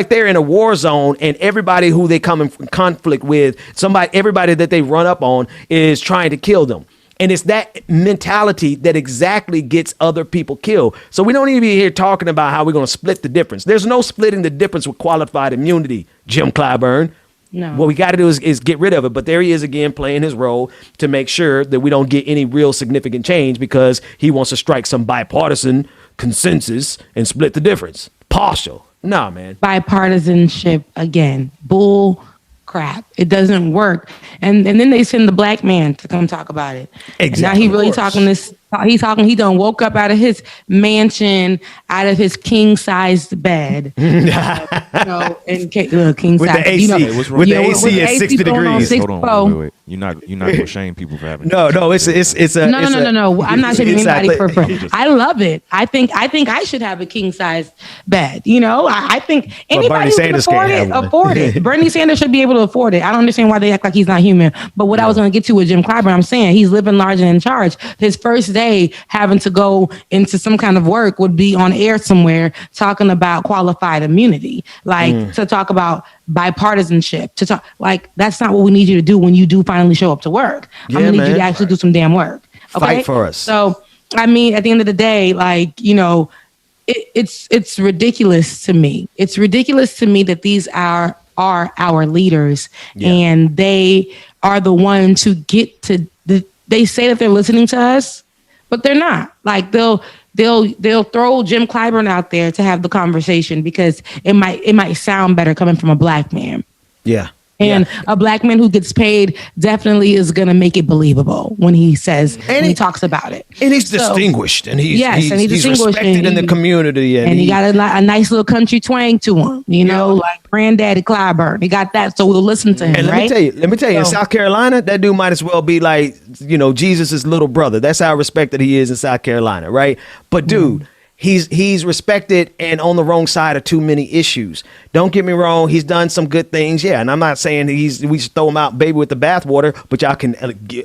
they're in a war zone, and everybody who they come in conflict with, everybody that they run up on is trying to kill them. And it's that mentality that exactly gets other people killed. So we don't need to be here talking about how we're going to split the difference. There's no splitting the difference with qualified immunity, Jim Clyburn. No. What we got to do is get rid of it. But there he is again playing his role to make sure that we don't get any real significant change because he wants to strike some bipartisan consensus and split the difference. Partial. Nah, man. Bipartisanship again. Bull crap. It doesn't work. And then they send the black man to come talk about it. Exactly. And now he really talking this. He done woke up out of his mansion, out of his king-sized bed. And king with size. the AC. What's wrong? With the AC at 60 degrees. Hold on, wait. You're not gonna shame people for having. No. It's a No. I'm not shaming anybody for. I love it. I think I should have a king-sized bed. I think anybody who can afford it. Bernie Sanders should be able to afford it. I don't understand why they act like he's not human. But what I was going to get to with Jim Clyburn, I'm saying he's living large and in charge. His first day having to go into some kind of work would be on air somewhere talking about qualified immunity, to talk about bipartisanship, to talk like that's not what we need you to do when you do finally show up to work. I'm gonna need you to actually do some damn work. Okay? Fight for us. So I mean, at the end of the day, it's ridiculous to me. It's ridiculous to me that these are our leaders, and they are the ones who get to. They say that they're listening to us, but they're not. Like they'll throw Jim Clyburn out there to have the conversation because it might sound better coming from a black man. Yeah. And a black man who gets paid definitely is going to make it believable when he says, and he talks about it. And he's distinguished. And he's distinguished respected in the community. And he got a nice little country twang to him, like Granddaddy Clyburn. He got that, so we'll listen to him, and let me tell you, in South Carolina, that dude might as well be like, Jesus' little brother. That's how respected he is in South Carolina, right? But dude, he's respected and on the wrong side of too many issues. Don't get me wrong. He's done some good things. Yeah. And I'm not saying we should throw him out baby with the bathwater, but y'all can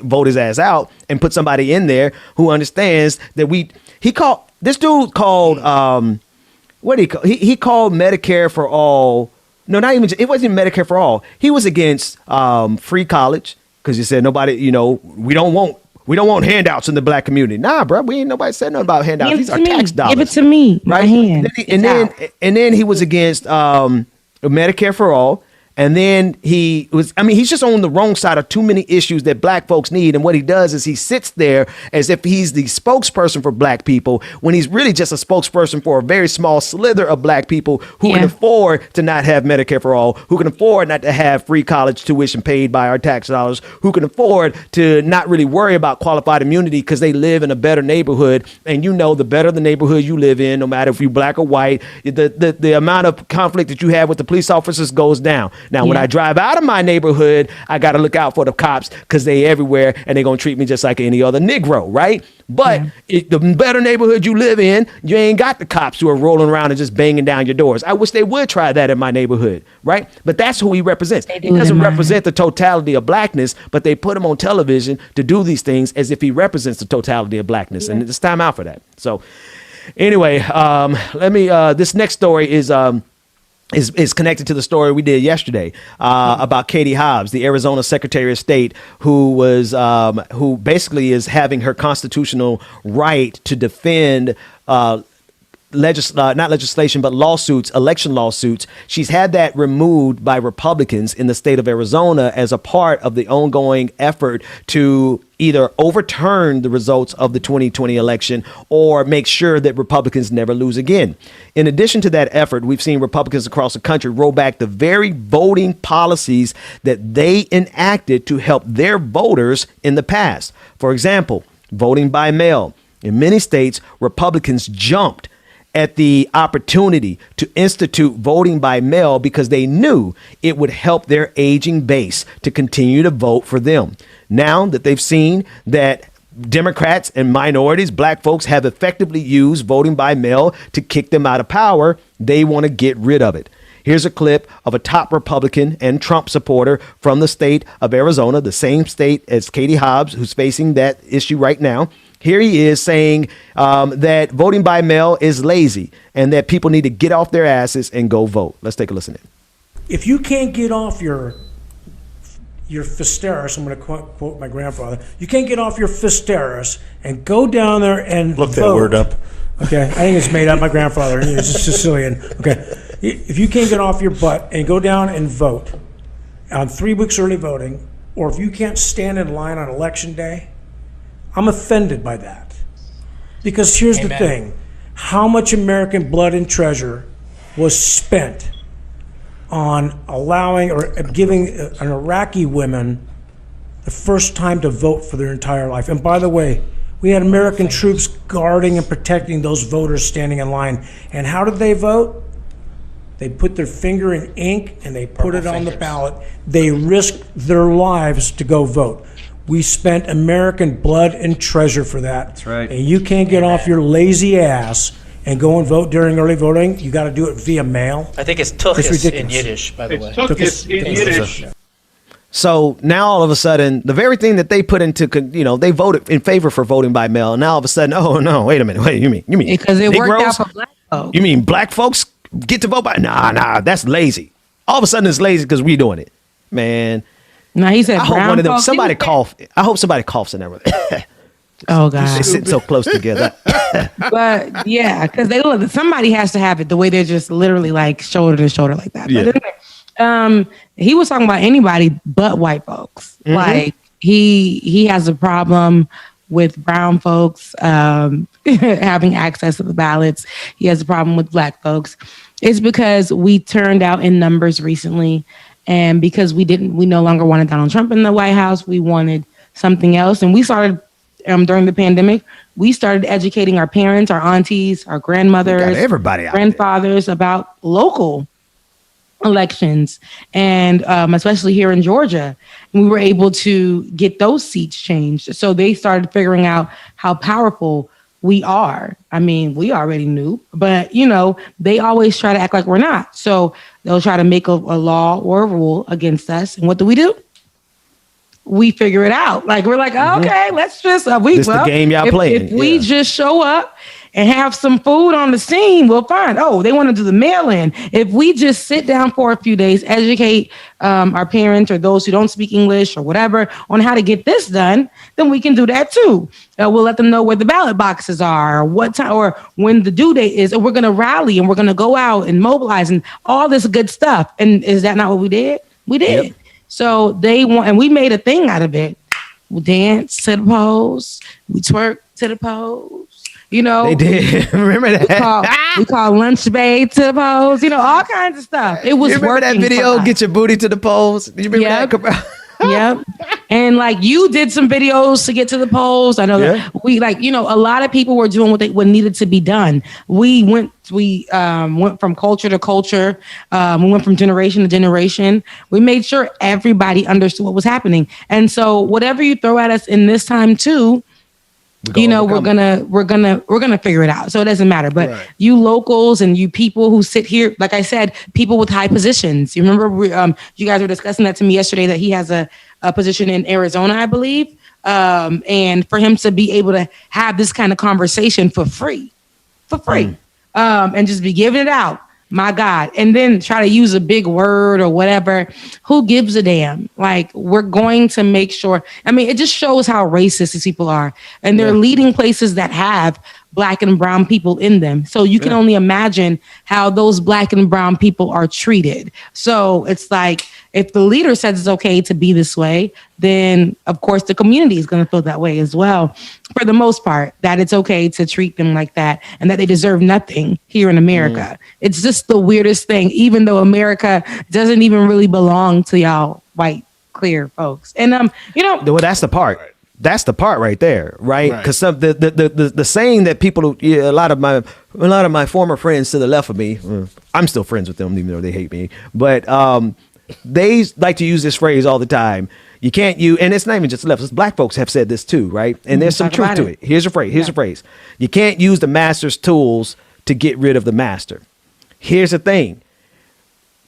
vote his ass out and put somebody in there who understands that he called Medicare for all. No, not even, it wasn't Medicare for all. He was against free college because he said nobody, we don't want we don't want handouts in the black community. Nah, bro, we ain't nobody said nothing about handouts. Give it These to are me. tax dollars. Give it to me. My Right? hand. And then he was against Medicare for all. And then he's just on the wrong side of too many issues that black folks need. And what he does is he sits there as if he's the spokesperson for black people when he's really just a spokesperson for a very small slither of black people who can afford to not have Medicare for all, who can afford not to have free college tuition paid by our tax dollars, who can afford to not really worry about qualified immunity because they live in a better neighborhood. And the better the neighborhood you live in, no matter if you're black or white, the amount of conflict that you have with the police officers goes down. Now, when I drive out of my neighborhood, I got to look out for the cops because they everywhere and they're going to treat me just like any other Negro, right? But the better neighborhood you live in, you ain't got the cops who are rolling around and just banging down your doors. I wish they would try that in my neighborhood, right? But that's who he represents. He doesn't represent the totality of blackness, but they put him on television to do these things as if he represents the totality of blackness. And it's time out for that. So anyway, this next story is connected to the story we did yesterday about Katie Hobbs, the Arizona Secretary of State, who basically is having her constitutional right to defend not legislation, but lawsuits, election lawsuits. She's had that removed by Republicans in the state of Arizona as a part of the ongoing effort to either overturn the results of the 2020 election or make sure that Republicans never lose again. In addition to that effort, we've seen Republicans across the country roll back the very voting policies that they enacted to help their voters in the past. For example, voting by mail. In many states, Republicans jumped at the opportunity to institute voting by mail because they knew it would help their aging base to continue to vote for them. Now that they've seen that Democrats and minorities, black folks, have effectively used voting by mail to kick them out of power, they want to get rid of it. Here's a clip of a top Republican and Trump supporter from the state of Arizona, the same state as Katie Hobbs, who's facing that issue right now. Here he is saying that voting by mail is lazy and that people need to get off their asses and go vote. Let's take a listen in. If you can't get off your fisteris, I'm going to quote my grandfather, you can't get off your fisteris and go down there and Look vote. that word up. Okay, I think it's made up. My grandfather, he was a Sicilian. Okay, if you can't get off your butt and go down and vote on 3 weeks early voting, or if you can't stand in line on election day, I'm offended by that. Because here's the thing, how much American blood and treasure was spent on allowing or giving an Iraqi woman the first time to vote for their entire life. And by the way, we had American troops guarding and protecting those voters standing in line. And how did they vote? They put their finger in ink and they put it on the ballot. They risked their lives to go vote. We spent American blood and treasure for that. That's right. And you can't get off your lazy ass and go and vote during early voting. You got to do it via mail. I think it's tuchus ridiculous. in Yiddish, by the way. Tuchus in Yiddish. So now all of a sudden, the very thing that they put into, they voted in favor for voting by mail. And now all of a sudden, oh no, wait a minute, you mean because it Negroes? worked out for black folks. You mean black folks get to vote by? Nah, that's lazy. All of a sudden it's lazy because we doing it, man. No, he said I hope brown one of them. folks, Somebody cough. I hope somebody coughs in there. Oh God, they sit so close together. But yeah, because somebody has to have it the way they're just literally like shoulder to shoulder like that. Yeah. But he was talking about anybody but white folks. Mm-hmm. Like he has a problem with brown folks having access to the ballots. He has a problem with black folks. It's because we turned out in numbers recently, and because we no longer wanted Donald Trump in the White House, we wanted something else, and we started. During the pandemic, we started educating our parents, our aunties, our grandmothers, everybody grandfathers about local elections, and especially here in Georgia. And we were able to get those seats changed. So they started figuring out how powerful we are. I mean, we already knew, but they always try to act like we're not. So they'll try to make a law or a rule against us. And what do? we figure it out. Like, we're like, okay, let's just, This the game y'all playing. If we just show up and have some food on the scene, we'll find, they want to do the mail-in. If we just sit down for a few days, educate our parents or those who don't speak English or whatever on how to get this done, then we can do that too. We'll let them know where the ballot boxes are, or what time, or when the due date is, and we're going to rally and we're going to go out and mobilize and all this good stuff. And is that not what we did? We did. Yep. So they want, and we made a thing out of it. We danced to the polls. We twerked to the polls. You know, they did. Remember that? We call lunch babe to the polls. You know, all kinds of stuff. It was you remember working. That video, get your booty to the polls. You remember that? Yep. And like you did some videos to get to the polls. I know that we a lot of people were doing what needed to be done. We went from culture to culture. We went from generation to generation. We made sure everybody understood what was happening. And so whatever you throw at us in this time too, we're gonna figure it out. So it doesn't matter. But you locals and you people who sit here, like I said, people with high positions. You remember you guys were discussing that to me yesterday, that he has a position in Arizona, I believe. And for him to be able to have this kind of conversation for free, and just be giving it out. My God. And then try to use a big word or whatever. Who gives a damn? Like, we're going to make sure. I mean, it just shows how racist these people are. And they're leading places that have Black and brown people in them. So you can only imagine how those Black and brown people are treated. So it's like, if the leader says it's okay to be this way, then of course the community is going to feel that way as well. For the most part, that it's okay to treat them like that and that they deserve nothing here in America. It's just the weirdest thing, even though America doesn't even really belong to y'all white, clear folks. And, well, that's the part. That's the part right there, right? Because the saying that people, a lot of my former friends to the left of me, I'm still friends with them even though they hate me, but they like to use this phrase all the time. You can't use, and it's not even just left. It's Black folks have said this too, right? And there's some truth to it. Here's a phrase. Here's a phrase. You can't use the master's tools to get rid of the master. Here's the thing.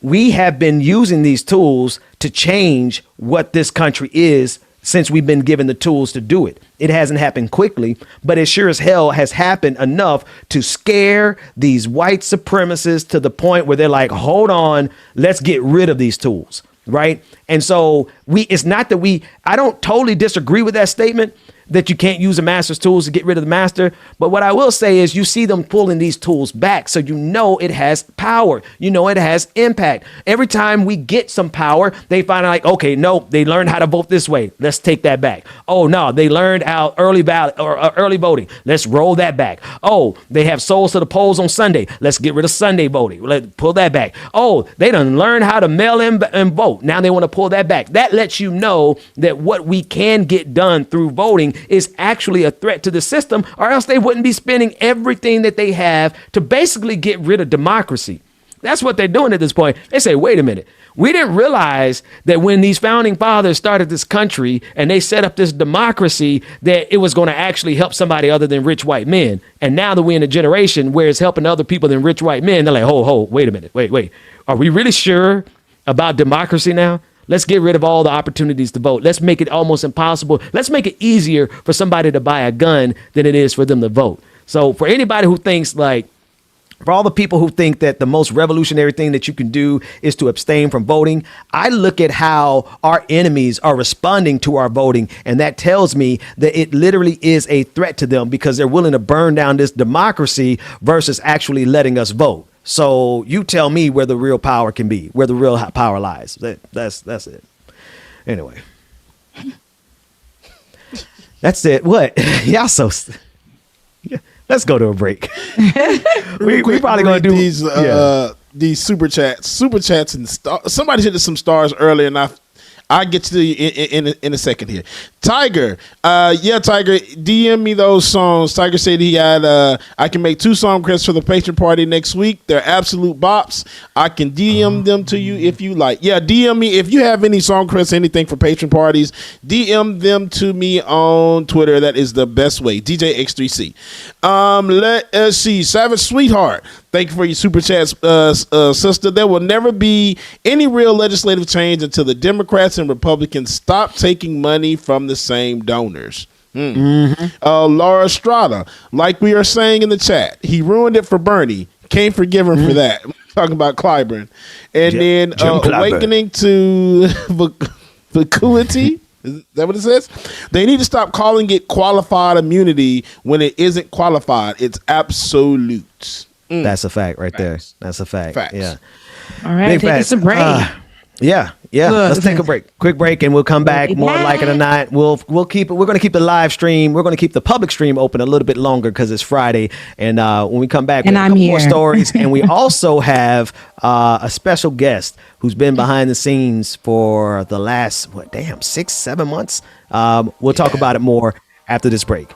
We have been using these tools to change what this country is since we've been given the tools to do it. It hasn't happened quickly, but it sure as hell has happened enough to scare these white supremacists to the point where they're like, hold on, let's get rid of these tools, right? And so it's not that I don't totally disagree with that statement, that you can't use a master's tools to get rid of the master. But what I will say is you see them pulling these tools back. So you know it has power. You know it has impact. Every time we get some power, they find out like, okay, no, they learned how to vote this way. Let's take that back. Oh, no, they learned how early ballot or early voting. Let's roll that back. Oh, they have souls to the polls on Sunday. Let's get rid of Sunday voting. Let's pull that back. Oh, they done learned how to mail in and vote. Now they want to pull that back. That lets you know that what we can get done through voting is actually a threat to the system, or else they wouldn't be spending everything that they have to basically get rid of democracy. That's what they're doing at this point. They say, wait a minute. We didn't realize that when these founding fathers started this country and they set up this democracy, that it was going to actually help somebody other than rich white men. And now that we're in a generation where it's helping other people than rich white men, they're like, wait a minute. Wait. Are we really sure about democracy now? Let's get rid of all the opportunities to vote. Let's make it almost impossible. Let's make it easier for somebody to buy a gun than it is for them to vote. So for anybody who thinks for all the people who think that the most revolutionary thing that you can do is to abstain from voting, I look at how our enemies are responding to our voting. And that tells me that it literally is a threat to them because they're willing to burn down this democracy versus actually letting us vote. So you tell me where the real power can be, where the real power lies. That's it. Anyway, that's it. What? Y'all so. Let's go to a break. we probably gonna do these super chats and somebody hit some stars earlier, and I get to you in a second here. Tiger, Tiger, DM me those songs. Tiger said he had, I can make 2 song requests for the patron party next week. They're absolute bops. I can DM them to you if you like. Yeah, DM me if you have any song requests, anything for patron parties. DM them to me on Twitter. That is the best way. DJ X3C. Let us see. Savage Sweetheart. Thank you for your super chats, sister. There will never be any real legislative change until the Democrats and Republicans stop taking money from the same donors. Laura Strada, like we are saying in the chat, he ruined it for Bernie. Can't forgive him for that. Talking about Clyburn. And then awakening to vacuity. Is that what it says? They need to stop calling it qualified immunity when it isn't qualified. It's absolute. That's a fact right there. That's a fact. Facts. Yeah. All right, take us a break. Yeah. Let's take a break. Quick break, and we'll come back. More like it or not, we'll keep it. We're going to keep the live stream. We're going to keep the public stream open a little bit longer because it's Friday. And when we come back, we have more stories. And we also have a special guest who's been behind the scenes for the last 6-7 months. We'll talk about it more after this break.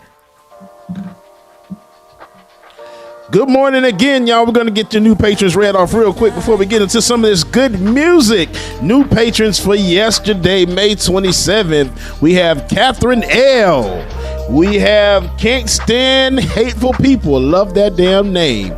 Good morning again, y'all. We're going to get your new patrons read off real quick before we get into some of this good music. New patrons for yesterday, May 27th. We have Catherine L. We have Can't Stand Hateful People. Love that damn name.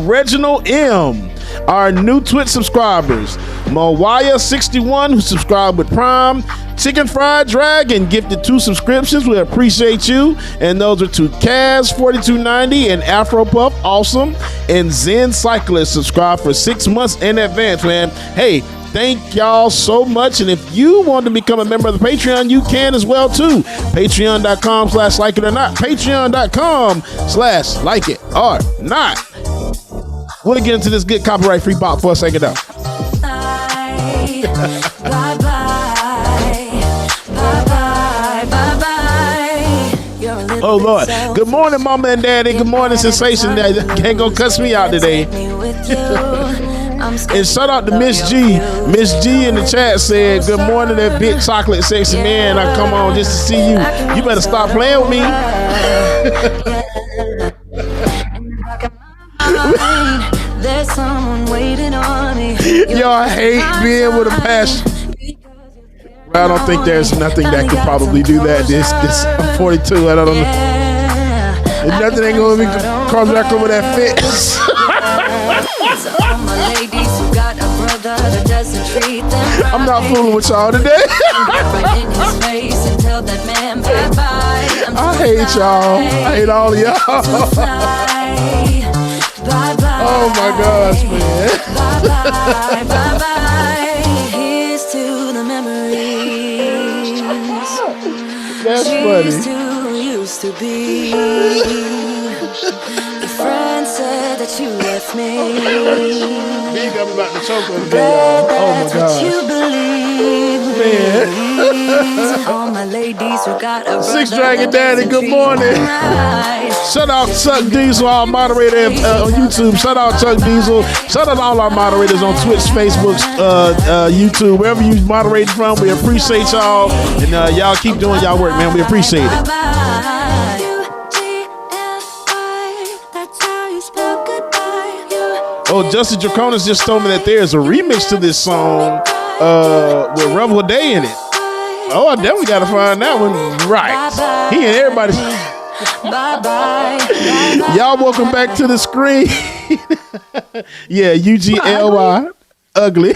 Reginald M. Our new Twitch subscribers. Mawaya61, who subscribed with Prime. Chicken Fried Dragon gifted 2 subscriptions. We appreciate you. And those are to Kaz4290 and Afro Puff. Awesome. And Zen Cyclist subscribed for 6 months in advance, man. Hey, thank y'all so much. And if you want to become a member of the Patreon, you can as well too. Patreon.com/likeitornot. Patreon.com/likeitornot. We'll get into this good copyright free bop for a second though. Oh Lord. Good morning, Mama and Daddy. Good morning, Sensation. Can't go cuss me out today. And shout out to Miss G. Miss G in the chat said, good morning, that big chocolate sexy man. I come on just to see you. You better stop playing with me. There's someone waiting on me. Y'all hate being with a passion. I don't think there's nothing that could probably do that. This I'm 42. I don't know. There's nothing ain't gonna let me cross back over that fence. I'm not fooling with y'all today. I hate y'all. I hate all of y'all. Oh my gosh, man. Here's to the memories. That's She's funny. too used to be. Your friend said that you left me. Big up about the choke on the Oh my gosh. you believe, man. All my ladies who got a Six Dragon Daddy, good morning. Shout out Chuck Diesel, our moderator on YouTube. Shout out Chuck Diesel. Shout out all our moderators on Twitch, Facebook, YouTube, wherever you moderate from. We appreciate y'all. And y'all keep doing y'all work, man. We appreciate it. Oh, Justin Draconis just told me that there's a remix to this song with Revel Day in it. Oh, I definitely got to find that one. Right. He and everybody. Y'all welcome back to the screen. Yeah, UGLY. Ugly.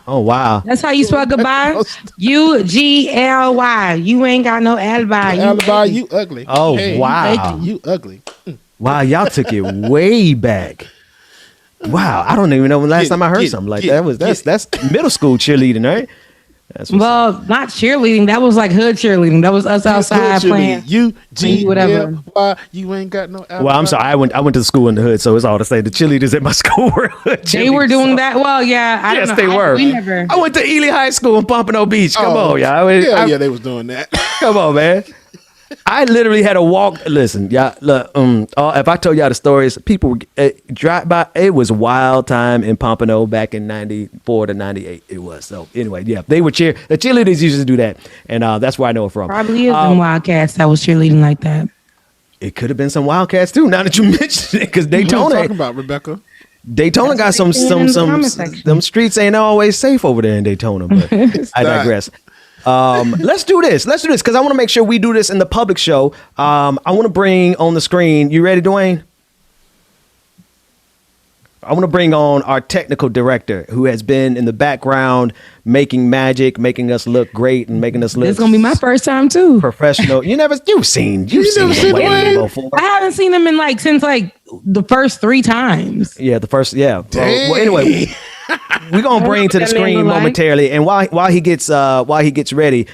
Oh, wow. That's how you spell goodbye? UGLY. You ain't got no alibi. Alibi, you ugly. Oh, hey, wow. You ugly. Wow, y'all took it way back. Wow, I don't even know when last time I heard something like that. That's middle school cheerleading, right? Well, not cheerleading. That was like hood cheerleading. That was us outside playing. whatever. You ain't got no alibi. Well, I'm sorry. I went to the school in the hood, so it's all to say the cheerleaders at my school were hood. They were doing that. Well, yeah. I don't know. They were. We never. I went to Ely High School in Pompano Beach. Come on, y'all. Yeah, they was doing that. Come on, man. I literally had to walk. Listen, y'all. Look, if I told y'all the stories, people drive by. It was a wild time in Pompano back in '94 to '98. It was. So anyway, yeah, they were The cheerleaders used to do that, and that's where I know it from. Probably is some Wildcats that was cheerleading like that. It could have been some Wildcats too. Now that you mentioned it, because Daytona. What are you talking about, Rebecca? Daytona got some. Them streets ain't always safe over there in Daytona, but I digress. Let's do this because I want to make sure we do this in the public show. I want to bring on the screen. You ready, Dwayne? I want to bring on our technical director who has been in the background making magic, making us look great and making us look. It's gonna be my first time too. Professional. You've seen Dwayne before. I haven't seen him since the first 3 times. Yeah, the first. Yeah. Well, anyway, we're gonna bring to the screen momentarily, and while he gets ready,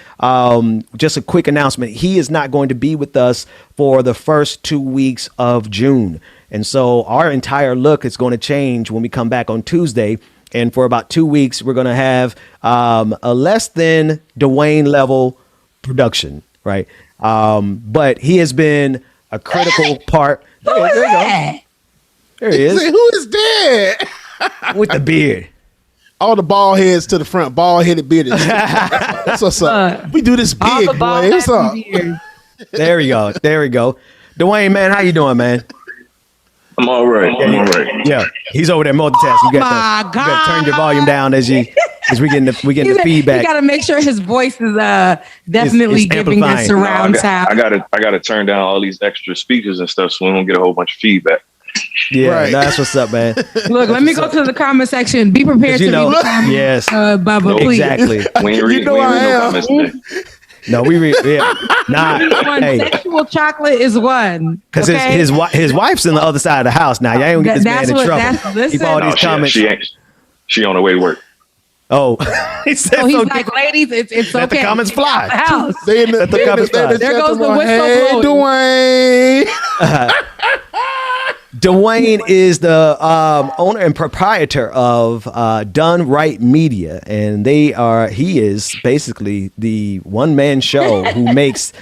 just a quick announcement: he is not going to be with us for the first 2 weeks of June, and so our entire look is going to change when we come back on Tuesday. And for about 2 weeks, we're going to have a less than Dwayne level production, right? But he has been a critical part. There you go. There he is. Who is that? With the beard. All the bald heads to the front, bald headed bearded. That's what's up. We do this big, boy. What's up? There we go. There we go. Dwayne, man, how you doing, man? I'm all right. I'm all right. Yeah, he's over there multitasking. You got to turn your volume down as we getting the feedback. You got to make sure his voice is definitely giving us surround sound. I gotta turn down all these extra speakers and stuff so we don't get a whole bunch of feedback. Yeah, right. That's what's up, man. Look, let me go to the comment section. Be prepared to read the comments. Yes, Bubba, please. Exactly. We ain't read no comments today. No, we read. Yeah, Sexual chocolate is one. Because his wife's on the other side of the house now. Y'all ain't gonna get this man in trouble. Keep all these comments. She on the way to work. Oh, he said so he's like, ladies, it's okay. Let the comments fly. The house. They in the comments fly. There goes the whistle hey, blowing. Dwayne. Dwayne is the owner and proprietor of Done Right Media, and he is basically the one-man show who makes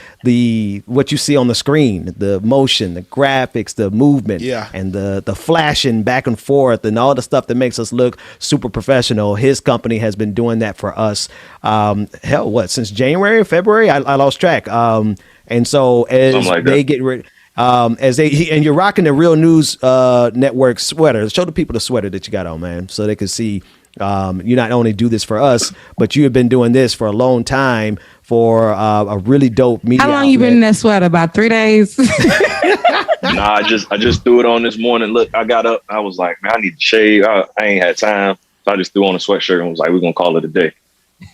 what you see on the screen, the motion, the graphics, the movement, and the flashing back and forth and all the stuff that makes us look super professional. His company has been doing that for us. Since January or February? I lost track. And so as they get rid. And you're rocking the Real News Network sweater. Show the people the sweater that you got on, man, so they can see you not only do this for us, but you have been doing this for a long time for a really dope media. How long you been in that sweater? About 3 days? Nah, I just threw it on this morning. Look, I got up. I was like, man, I need to shave. I ain't had time, so I just threw on a sweatshirt and was like, we're gonna call it a day.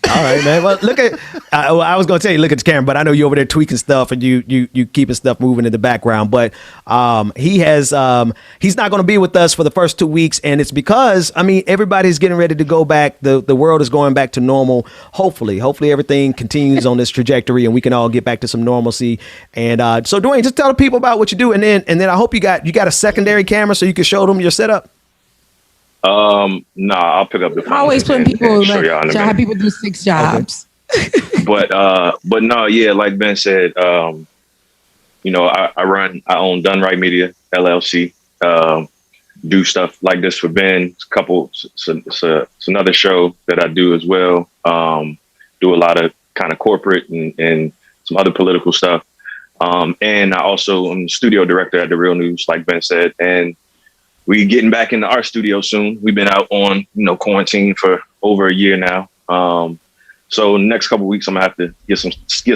All right, man. Well, look at. I was going to tell you, look at the camera, but I know you're over there tweaking stuff and you keeping stuff moving in the background. But he's not going to be with us for the first 2 weeks, and it's because everybody's getting ready to go back. The world is going back to normal. Hopefully everything continues on this trajectory, and we can all get back to some normalcy. And so, Dwayne, just tell the people about what you do, and then I hope you got a secondary camera so you can show them your setup. Nah, I'll pick up the phone. I'm always putting people to have people do 6 jobs. Okay. but no, yeah, like Ben said, I own Done Right Media LLC. Do stuff like this for Ben. It's another show that I do as well. Do a lot of kind of corporate and some other political stuff. And I also am studio director at the Real News, like Ben said, and we getting back into our studio soon. We've been out on, quarantine for over a year now. So next couple of weeks, I'm gonna have to get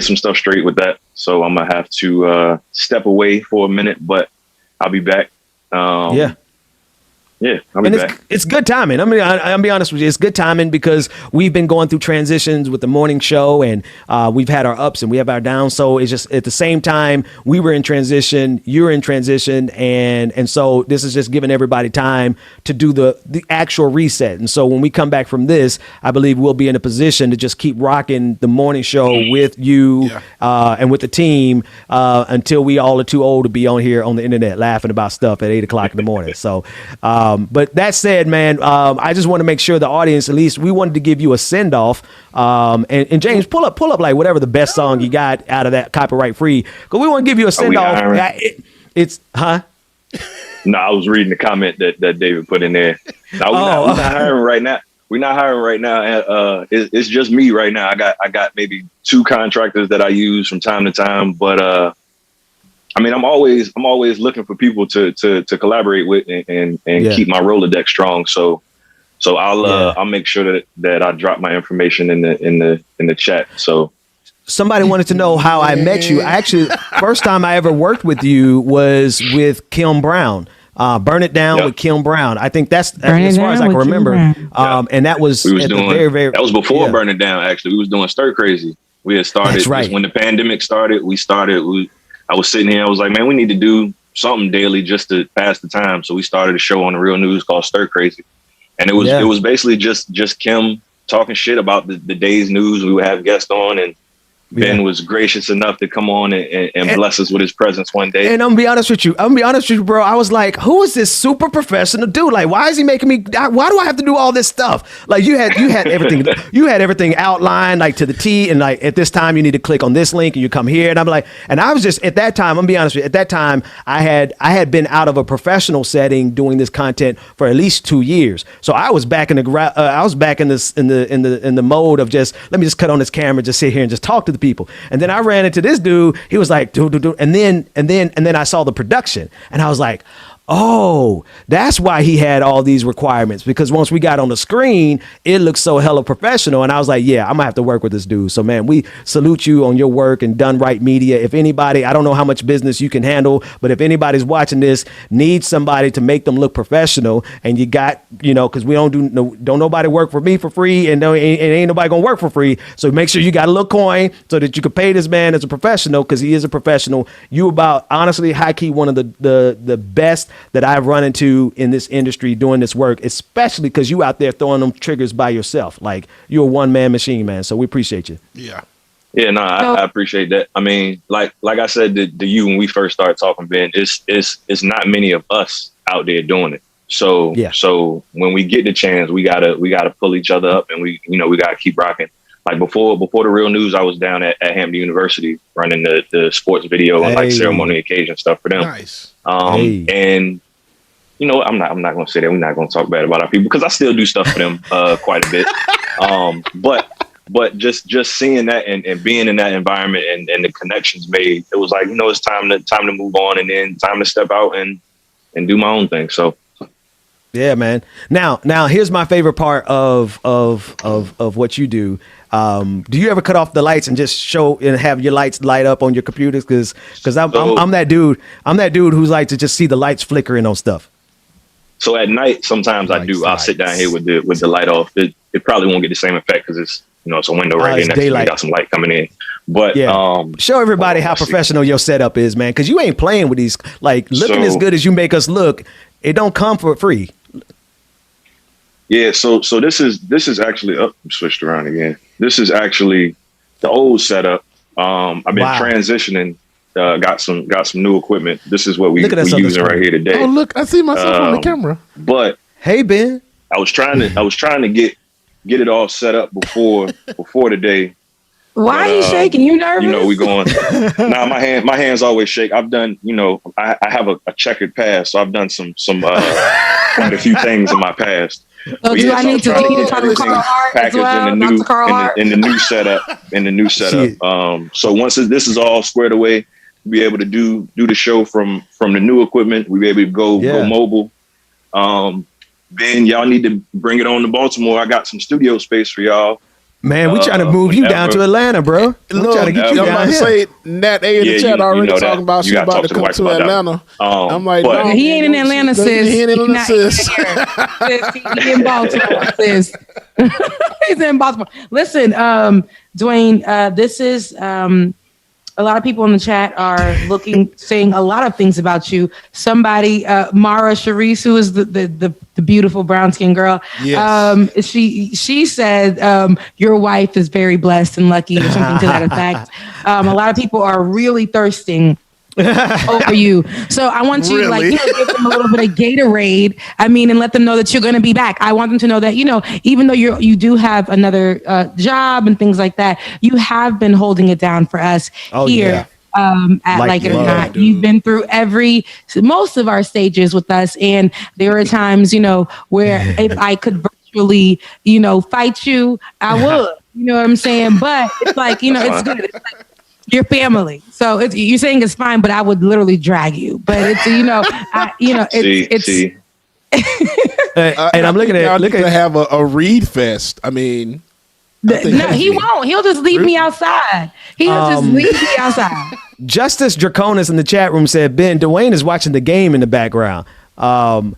some stuff straight with that. So I'm gonna have to step away for a minute, but I'll be back. Yeah, I'll be back. It's good timing. I'll be honest with you. It's good timing because we've been going through transitions with the morning show, and we've had our ups and we have our downs. So it's just at the same time we were in transition, you're in transition, and so this is just giving everybody time to do the actual reset. And so when we come back from this, I believe we'll be in a position to just keep rocking the morning show with you and with the team until we all are too old to be on here on the internet laughing about stuff at 8:00 in the morning. So. But that said, man, I just want to make sure the audience, at least we wanted to give you a send off. And James, pull up like whatever the best song you got out of that copyright free. Because we want to give you a send off. No, I was reading the comment that David put in there. No, we're not hiring right now. We're not hiring right now. It's just me right now. I got maybe 2 contractors that I use from time to time, but I'm always looking for people to collaborate with and keep my Rolodex strong. So I'll make sure that I drop my information in the chat. So somebody wanted to know how I met you. Actually, first time I ever worked with you was with Kim Brown. Burn It Down with Kim Brown. I think that's Burn as It far as I Down can with Kim remember. And that was, We was at doing the very, very, that was before yeah. Burn It Down. Actually, we was doing Stir Crazy. We had started That's right. just when the pandemic started. I was sitting here. I was like, man, we need to do something daily just to pass the time. So we started a show on the Real News called Stir Crazy, and it was basically just Kim talking shit about the day's news. We would have guests on, and Ben was gracious enough to come on and bless us with his presence one day. And I'm gonna be honest with you, bro. I was like, who is this super professional dude? Like, why is he making me? Why do I have to do all this stuff? Like, you had everything, you had everything outlined like to the T. And like at this time, you need to click on this link and you come here. And I'm like, and I was just at that time. I'm gonna be honest with you. At that time, I had been out of a professional setting doing this content for at least 2 years. So I was back in the mode of just let me just cut on this camera, just sit here and just talk to the people. And then I ran into this dude. He was like, and then I saw the production, and I was like, oh, that's why he had all these requirements, because once we got on the screen, it looked so hella professional. And I was like, yeah, I'm gonna have to work with this dude. So man, we salute you on your work and Done Right Media. If anybody, I don't know how much business you can handle, but if anybody's watching this, needs somebody to make them look professional, and you got, because we don't nobody work for me for free, and ain't nobody gonna work for free. So make sure you got a little coin so that you can pay this man as a professional, because he is a professional. You about, honestly, high key, one of the best that I've run into in this industry doing this work, especially because you out there throwing them triggers by yourself. Like, you're a one-man machine, man. So we appreciate you. Yeah. Yeah, no, I appreciate that. I mean, like I said to you when we first started talking, Ben, it's not many of us out there doing it. So so when we get the chance, we gotta pull each other up, and we gotta keep rocking. Like before the Real News, I was down at Hampton University running the sports video and like ceremony occasion stuff for them. Nice. And I'm not going to say that we're not going to talk bad about our people, because I still do stuff for them quite a bit. But just seeing that and being in that environment and the connections made, it was like, it's time to move on, and then time to step out and do my own thing. So. Yeah, man. Now here's my favorite part of what you do. Do you ever cut off the lights and just show and have your lights light up on your computers? Because I'm that dude. I'm that dude who's like to just see the lights flickering on stuff. So at night, sometimes I do. I'll sit down here with the light off. It probably won't get the same effect because it's a window right here next to me. Got some light coming in. But show everybody how professional your setup is, man. Because you ain't playing with these. Like, looking as good as you make us look, it don't come for free. Yeah, so this is actually I'm switched around again. This is actually the old setup. I've been transitioning. Got some new equipment. This is what we're using right here today. Oh, look, I see myself on the camera. But hey, Ben, I was trying to get it all set up before today. Why are you shaking? You nervous? We going. Nah, my hands always shake. I've done. I have a checkered past, so I've done some quite a few things in my past. So do I need to give you the Carl Hart as well? In the new setup. So once this is all squared away, we'll be able to do the show from the new equipment. We'll be able to go mobile. Then y'all need to bring it on to Baltimore. I got some studio space for y'all. Man, we trying to move you down to Atlanta, bro. We trying to get you down here. Say Nat A in the chat already talking about she about to come to Atlanta. I'm like, no, he ain't in Atlanta, sis. He ain't in Atlanta, sis. He's in Baltimore, sis. He's in Baltimore. Listen, Dwayne, this is a lot of people in the chat are saying a lot of things about you. Somebody, Mara Sharice, who is the beautiful brown skinned girl. Yes. She said your wife is very blessed and lucky, or something to that effect. A lot of people are really thirsting over you. So I want you to give them a little bit of Gatorade. And let them know that you're going to be back. I want them to know that, even though you do have another job and things like that, you have been holding it down for us here. At Like It or Not. You've been through most of our stages with us. And there are times, where if I could virtually, fight you, I would, you know what I'm saying? But it's like, it's good. It's like, your family. So you're saying it's fine, but I would literally drag you. But it's, it's. And I'm looking at to have a Reed Fest. I mean, no, he won't. He'll just leave me outside. He'll just leave me outside. Justice Draconis in the chat room said, Ben, Dwayne is watching the game in the background. No,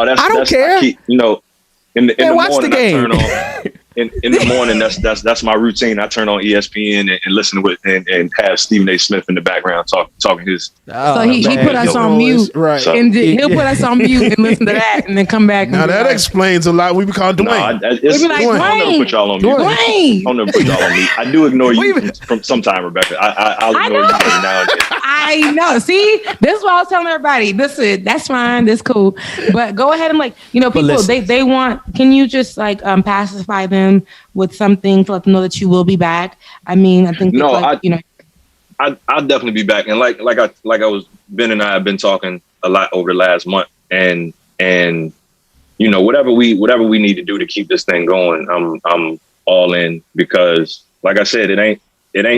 that's I don't that's, care. I keep, in the watch morning the game. I turn on. In the morning, that's my routine. I turn on ESPN and listen to it and have Stephen A. Smith in the background talking his. So he put us on mute, right? And he'll put us on mute and listen to that, and then come back. Now that explains a lot. We be called Dwayne. No, We be like, I'll never put y'all on mute. Dwayne. I'll never put y'all on mute. I do ignore you from sometime, Rebecca. I'll ignore you every now and then. I know. See, this is what I was telling everybody. Listen, that's fine. That's cool. But go ahead and people, they want, can you just pacify them with something to let them know that you will be back? I mean, I think I'll definitely be back. And like Ben and I have been talking a lot over the last month, and whatever we need to do to keep this thing going, I'm all in, because like I said, it ain't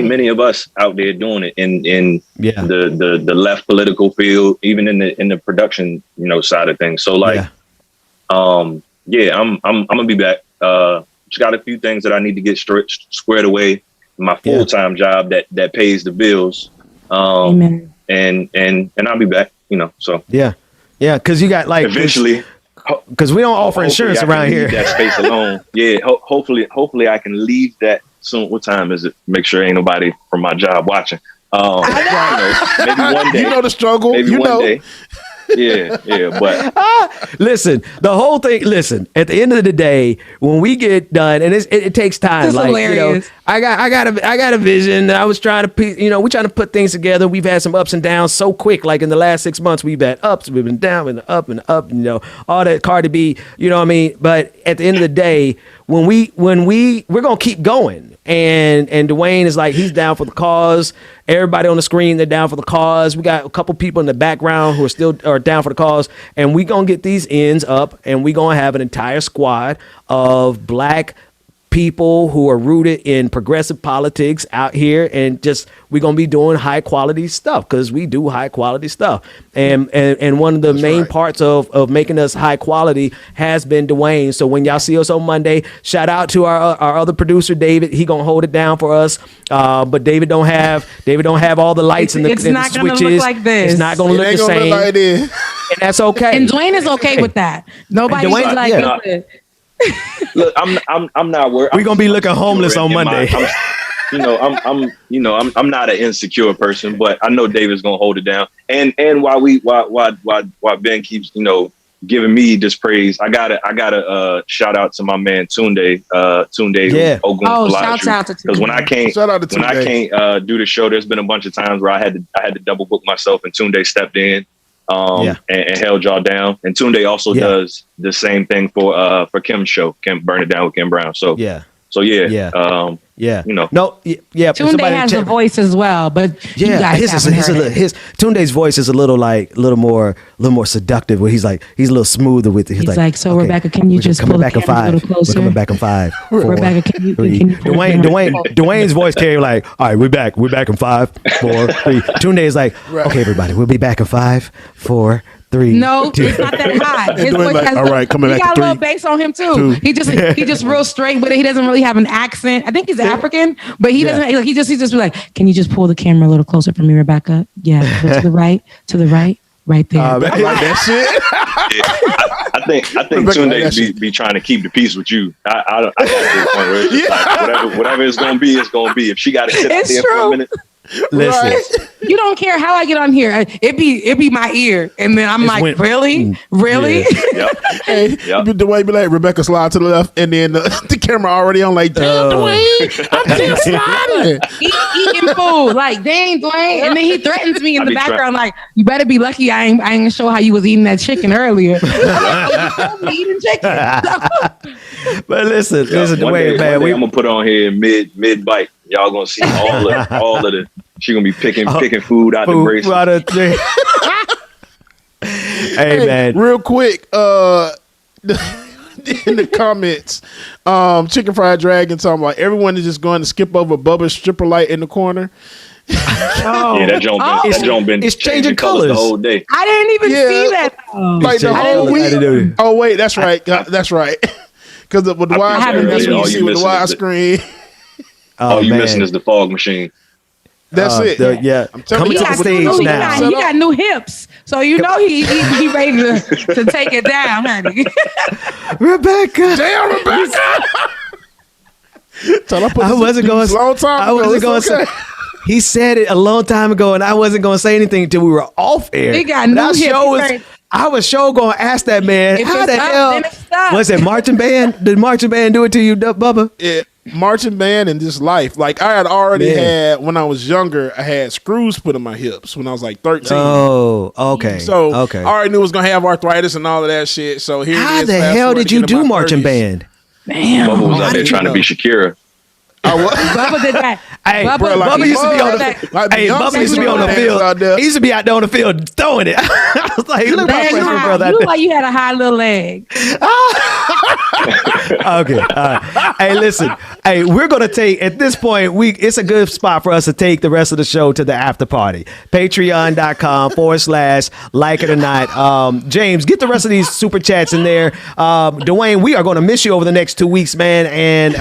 many of us out there doing it in the left political field, even in the production, side of things. So I'm gonna be back. Just got a few things that I need to get squared away. My full-time job that pays the bills. Amen. And I'll be back, so. Yeah. Cause you got eventually, cause we don't offer insurance around here. That space alone. Yeah. Hopefully I can leave that soon. What time is it? Make sure ain't nobody from my job watching. Maybe one day. You know the struggle. Maybe one day. Yeah, but listen, the whole thing. Listen, at the end of the day, when we get done, and it takes time. That's hilarious. I got a vision. I was trying to, we're trying to put things together. We've had some ups and downs so quick. Like in the last 6 months, we've had ups, we've been down, and up and up. All that Cardi B. You know what I mean? But at the end of the day, we're gonna keep going. And Dwayne is he's down for the cause. Everybody on the screen, they're down for the cause. We got a couple people in the background who are down for the cause, and we gonna get these ends up, and we gonna have an entire squad of black people who are rooted in progressive politics out here, and just we're gonna be doing high quality stuff, because we do high quality stuff. And one of the main parts of making us high quality has been Dwayne. So when y'all see us on Monday, shout out to our other producer David. He gonna hold it down for us. But David don't have all the lights and the switches. It's not gonna look like this. It's not gonna look the same. Like this. And that's okay. And Dwayne is okay with that. Nobody's look, I'm not worried. We're gonna be looking homeless on Monday. I'm not an insecure person, but I know David's gonna hold it down. And while Ben keeps giving me this praise, I gotta shout out to my man Tunde Ogun. Shout out to Tunde. Because when I can't do the show, there's been a bunch of times where I had to double book myself, and Tunde stepped in. And held y'all down. And Tunde also does the same thing for Kim's show, Burn It Down with Kim Brown. So Tunde has a voice as well, but Tunde's voice is a little more seductive. Where he's a little smoother with it. He's like, so okay, Rebecca, can you just pull the camera a little closer? We're coming back in 5. 4, Rebecca, can you Dwayne's voice carry all right, we're back in 5, 4, 3. Tunde is okay, everybody, we'll be back in 5, 4, 3. No, it's not that high. His voice has all right, coming back. He got a little bass on him too. He just real straight, but he doesn't really have an accent. I think he's African, but he doesn't. He just be like, can you just pull the camera a little closer for me, Rebecca? Yeah, to the right, right there. I like that shit. I think Tunde be trying to keep the peace with you. I got to the point where it's just whatever it's gonna be, it's gonna be. If she got to sit out there for a minute. Listen, right? You don't care how I get on here. It be my ear, and then I'm really? Yeah. Yep. The way be like, Rebecca slide to the left, and then the camera already on. Like, damn, Dwayne, I'm just sliding. Eating food, dang, Dwayne, and then he threatens me in the background, you better be lucky I ain't gonna show how you was eating that chicken earlier. Eating chicken. But listen, Dwayne, man, I'm gonna put on here mid bite. Y'all gonna see all of the. She gonna be picking food out the bracelet. Hey man, real quick, in the comments, Chicken Fried Dragon talking about everyone is just going to skip over Bubba's stripper light in the corner. Yeah, that joint been it's changing colors the whole day. I didn't even see that. Like the whole week. Oh wait, that's right. That's right. Because with the widescreen, that's what you see with the widescreen. All you missing is the fog machine. That's it. I'm telling you, to the stage now. He got new hips. So he ready to take it down, honey. Rebecca. Damn, Rebecca. I wasn't going to say. He said it a long time ago, and I wasn't going to say anything until we were off air. He got new hip. I was sure going to ask that man, If how it's the up, hell then it's stuck. was it marching band? Did marching band do it to you, Bubba? Yeah, marching band and just life. Like I had already had when I was younger. I had screws put in my hips when I was like 13. Oh, okay. So okay. I already knew it was gonna have arthritis and all of that shit. So here How it is. the hell did you do marching band? Damn. Bubba was out there trying to be Shakira. Bubba did that. Hey, Bubba used to be on the Bubba used to be on the field. He used to be out there on the field throwing it. I was like, look at my freshman brother. You look like you had a high little leg. Okay. Hey, listen. Hey, we're gonna take at this point. It's a good spot for us to take the rest of the show to the after party. Patreon.com/like it or not. James, get the rest of these super chats in there. Dwayne, we are gonna miss you over the next 2 weeks, man. And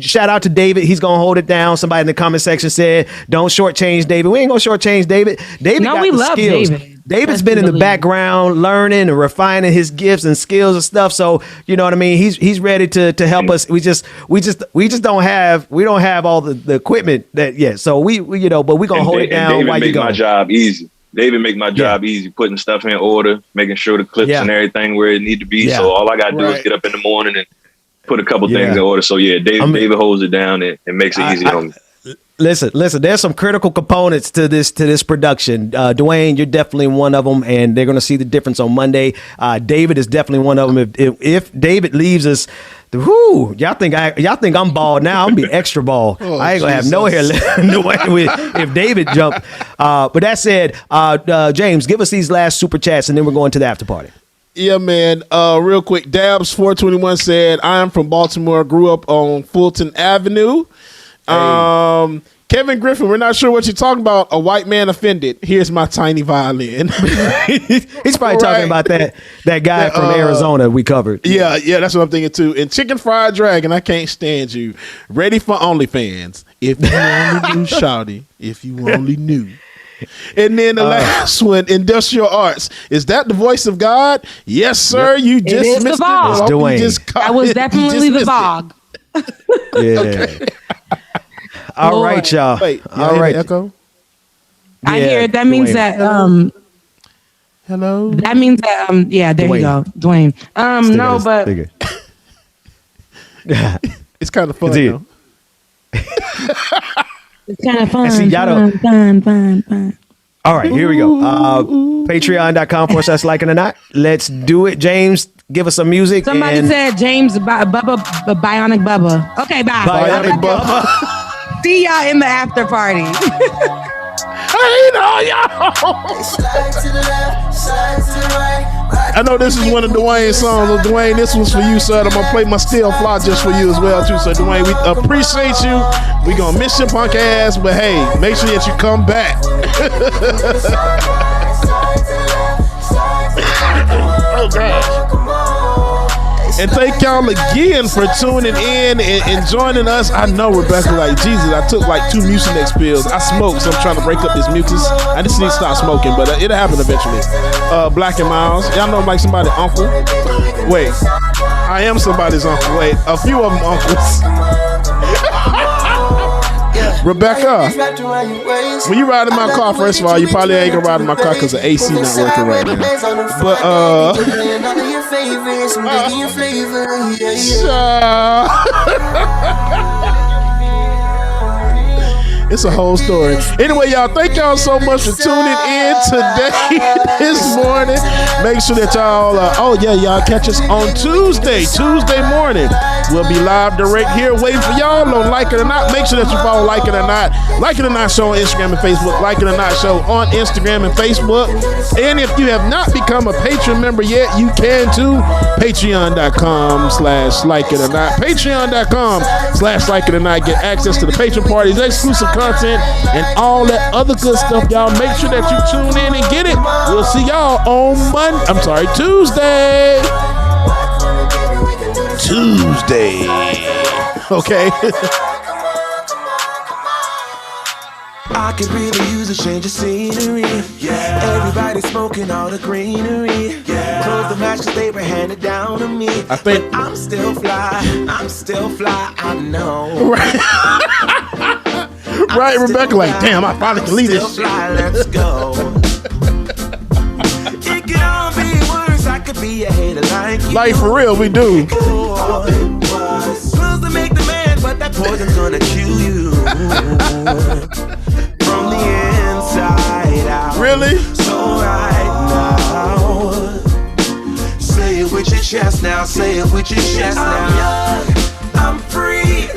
shout out to David. He's gonna hold it down. Somebody in the comment section said, "Don't shortchange David." We ain't gonna shortchange David. David got we the love skills. David. David's been in the background learning and refining his gifts and skills and stuff. So you know what I mean. He's ready to help us. We just don't have all the equipment that yet. So we but we gonna hold it down. David while make you go. my job easy. David make my job easy, putting stuff in order, making sure the clips and everything where it need to be. Yeah. So all I gotta do is get up in the morning and put a couple things in order. So David holds it down and makes it easy on me. Listen. There's some critical components to this production. Dwayne, you're definitely one of them, and they're going to see the difference on Monday. David is definitely one of them. If David leaves us, y'all think I'm bald now? I'm gonna be extra bald. I ain't gonna have no hair left if David jumped. But that said, James, give us these last super chats, and then we're going to the after party. Yeah, man. Real quick, Dabs421 said, "I am from Baltimore. Grew up on Fulton Avenue." Kevin Griffin, we're not sure what you're talking about. A white man offended. Here's my tiny violin. He's probably talking about that guy from Arizona we covered. Yeah, that's what I'm thinking too. And Chicken Fried Dragon, I can't stand you. Ready for OnlyFans. If you only knew, shawty. If you only knew. And then the last one, Industrial Arts. Is that the voice of God? Yes, sir. Yep. You just missed it. That was definitely the Vogue. Yeah. Okay. All right, y'all. Wait, all right. Echo? I hear it. That means that hello. That means that there Dwayne. You go, Dwayne. No, but it's kind of fun. Though. It's kind of fun. See, y'all fun. All right, here we go. Patreon.com/like it or not. Let's do it. James, give us some music. Somebody said James Bionic Bubba. Okay, bye. Bionic Bubba. See y'all in the after party. I know this is one of Dwayne's songs. Well, Dwayne, this one's for you, sir. I'm gonna play my Still Fly just for you as well, too. So, Dwayne, we appreciate you. We gonna miss your punk ass, but hey, make sure that you come back. Oh gosh. And thank y'all again for tuning in and joining us. I know, Rebecca, like, Jesus, I took like 2 Mucinex pills. I smoked, so I'm trying to break up this mucus. I just need to stop smoking, but it'll happen eventually. Black and Miles, y'all know I'm like somebody's uncle. Wait, I am somebody's uncle. Wait, a few of them uncles. Rebecca, when you ride in my car, first of all, you probably ain't gonna ride in my car because the AC not working right now. But it's a whole story. Anyway, y'all, thank y'all so much for tuning in today, this morning. Make sure that y'all, y'all catch us on Tuesday morning. We'll be live direct here waiting for y'all on Like It or Not. Make sure that you follow Like It or Not. Like It or Not Show on Instagram and Facebook. Like It or Not Show on Instagram and Facebook. And if you have not become a Patreon member yet, you can too. Patreon.com/Like It or Not. Patreon.com/Like It or Not. Get access to the Patreon parties, exclusive content, and all that other good stuff, y'all. Make sure that you tune in and get it. We'll see y'all on Tuesday. Okay. I could really use a change of scenery. Yeah. Everybody smoking all the greenery. Yeah. Close the match 'cause they were handed down to me. I think but I'm still fly, I know. Right, Rebecca, like, damn, I probably can leave this shit. Let's go. It can all be worse. I could be a hater like you. Like, for real, we do. Pills to make the man, but that poison's gonna kill you. From the inside out. Really? So right now, say it with your chest now. Say it with your chest now. I'm young, I'm free.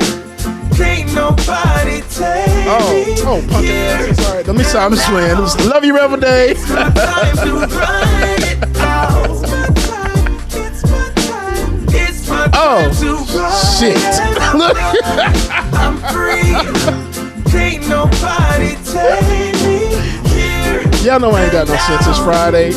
Can't nobody take me. Oh, punk ass. Sorry, let me stop. I'm swaying. Love you, Rebel Day. It's my time to run it out. It's my time to run shit. it out. I'm free. Can't nobody take me here. Y'all know I ain't got no sense. It's Friday.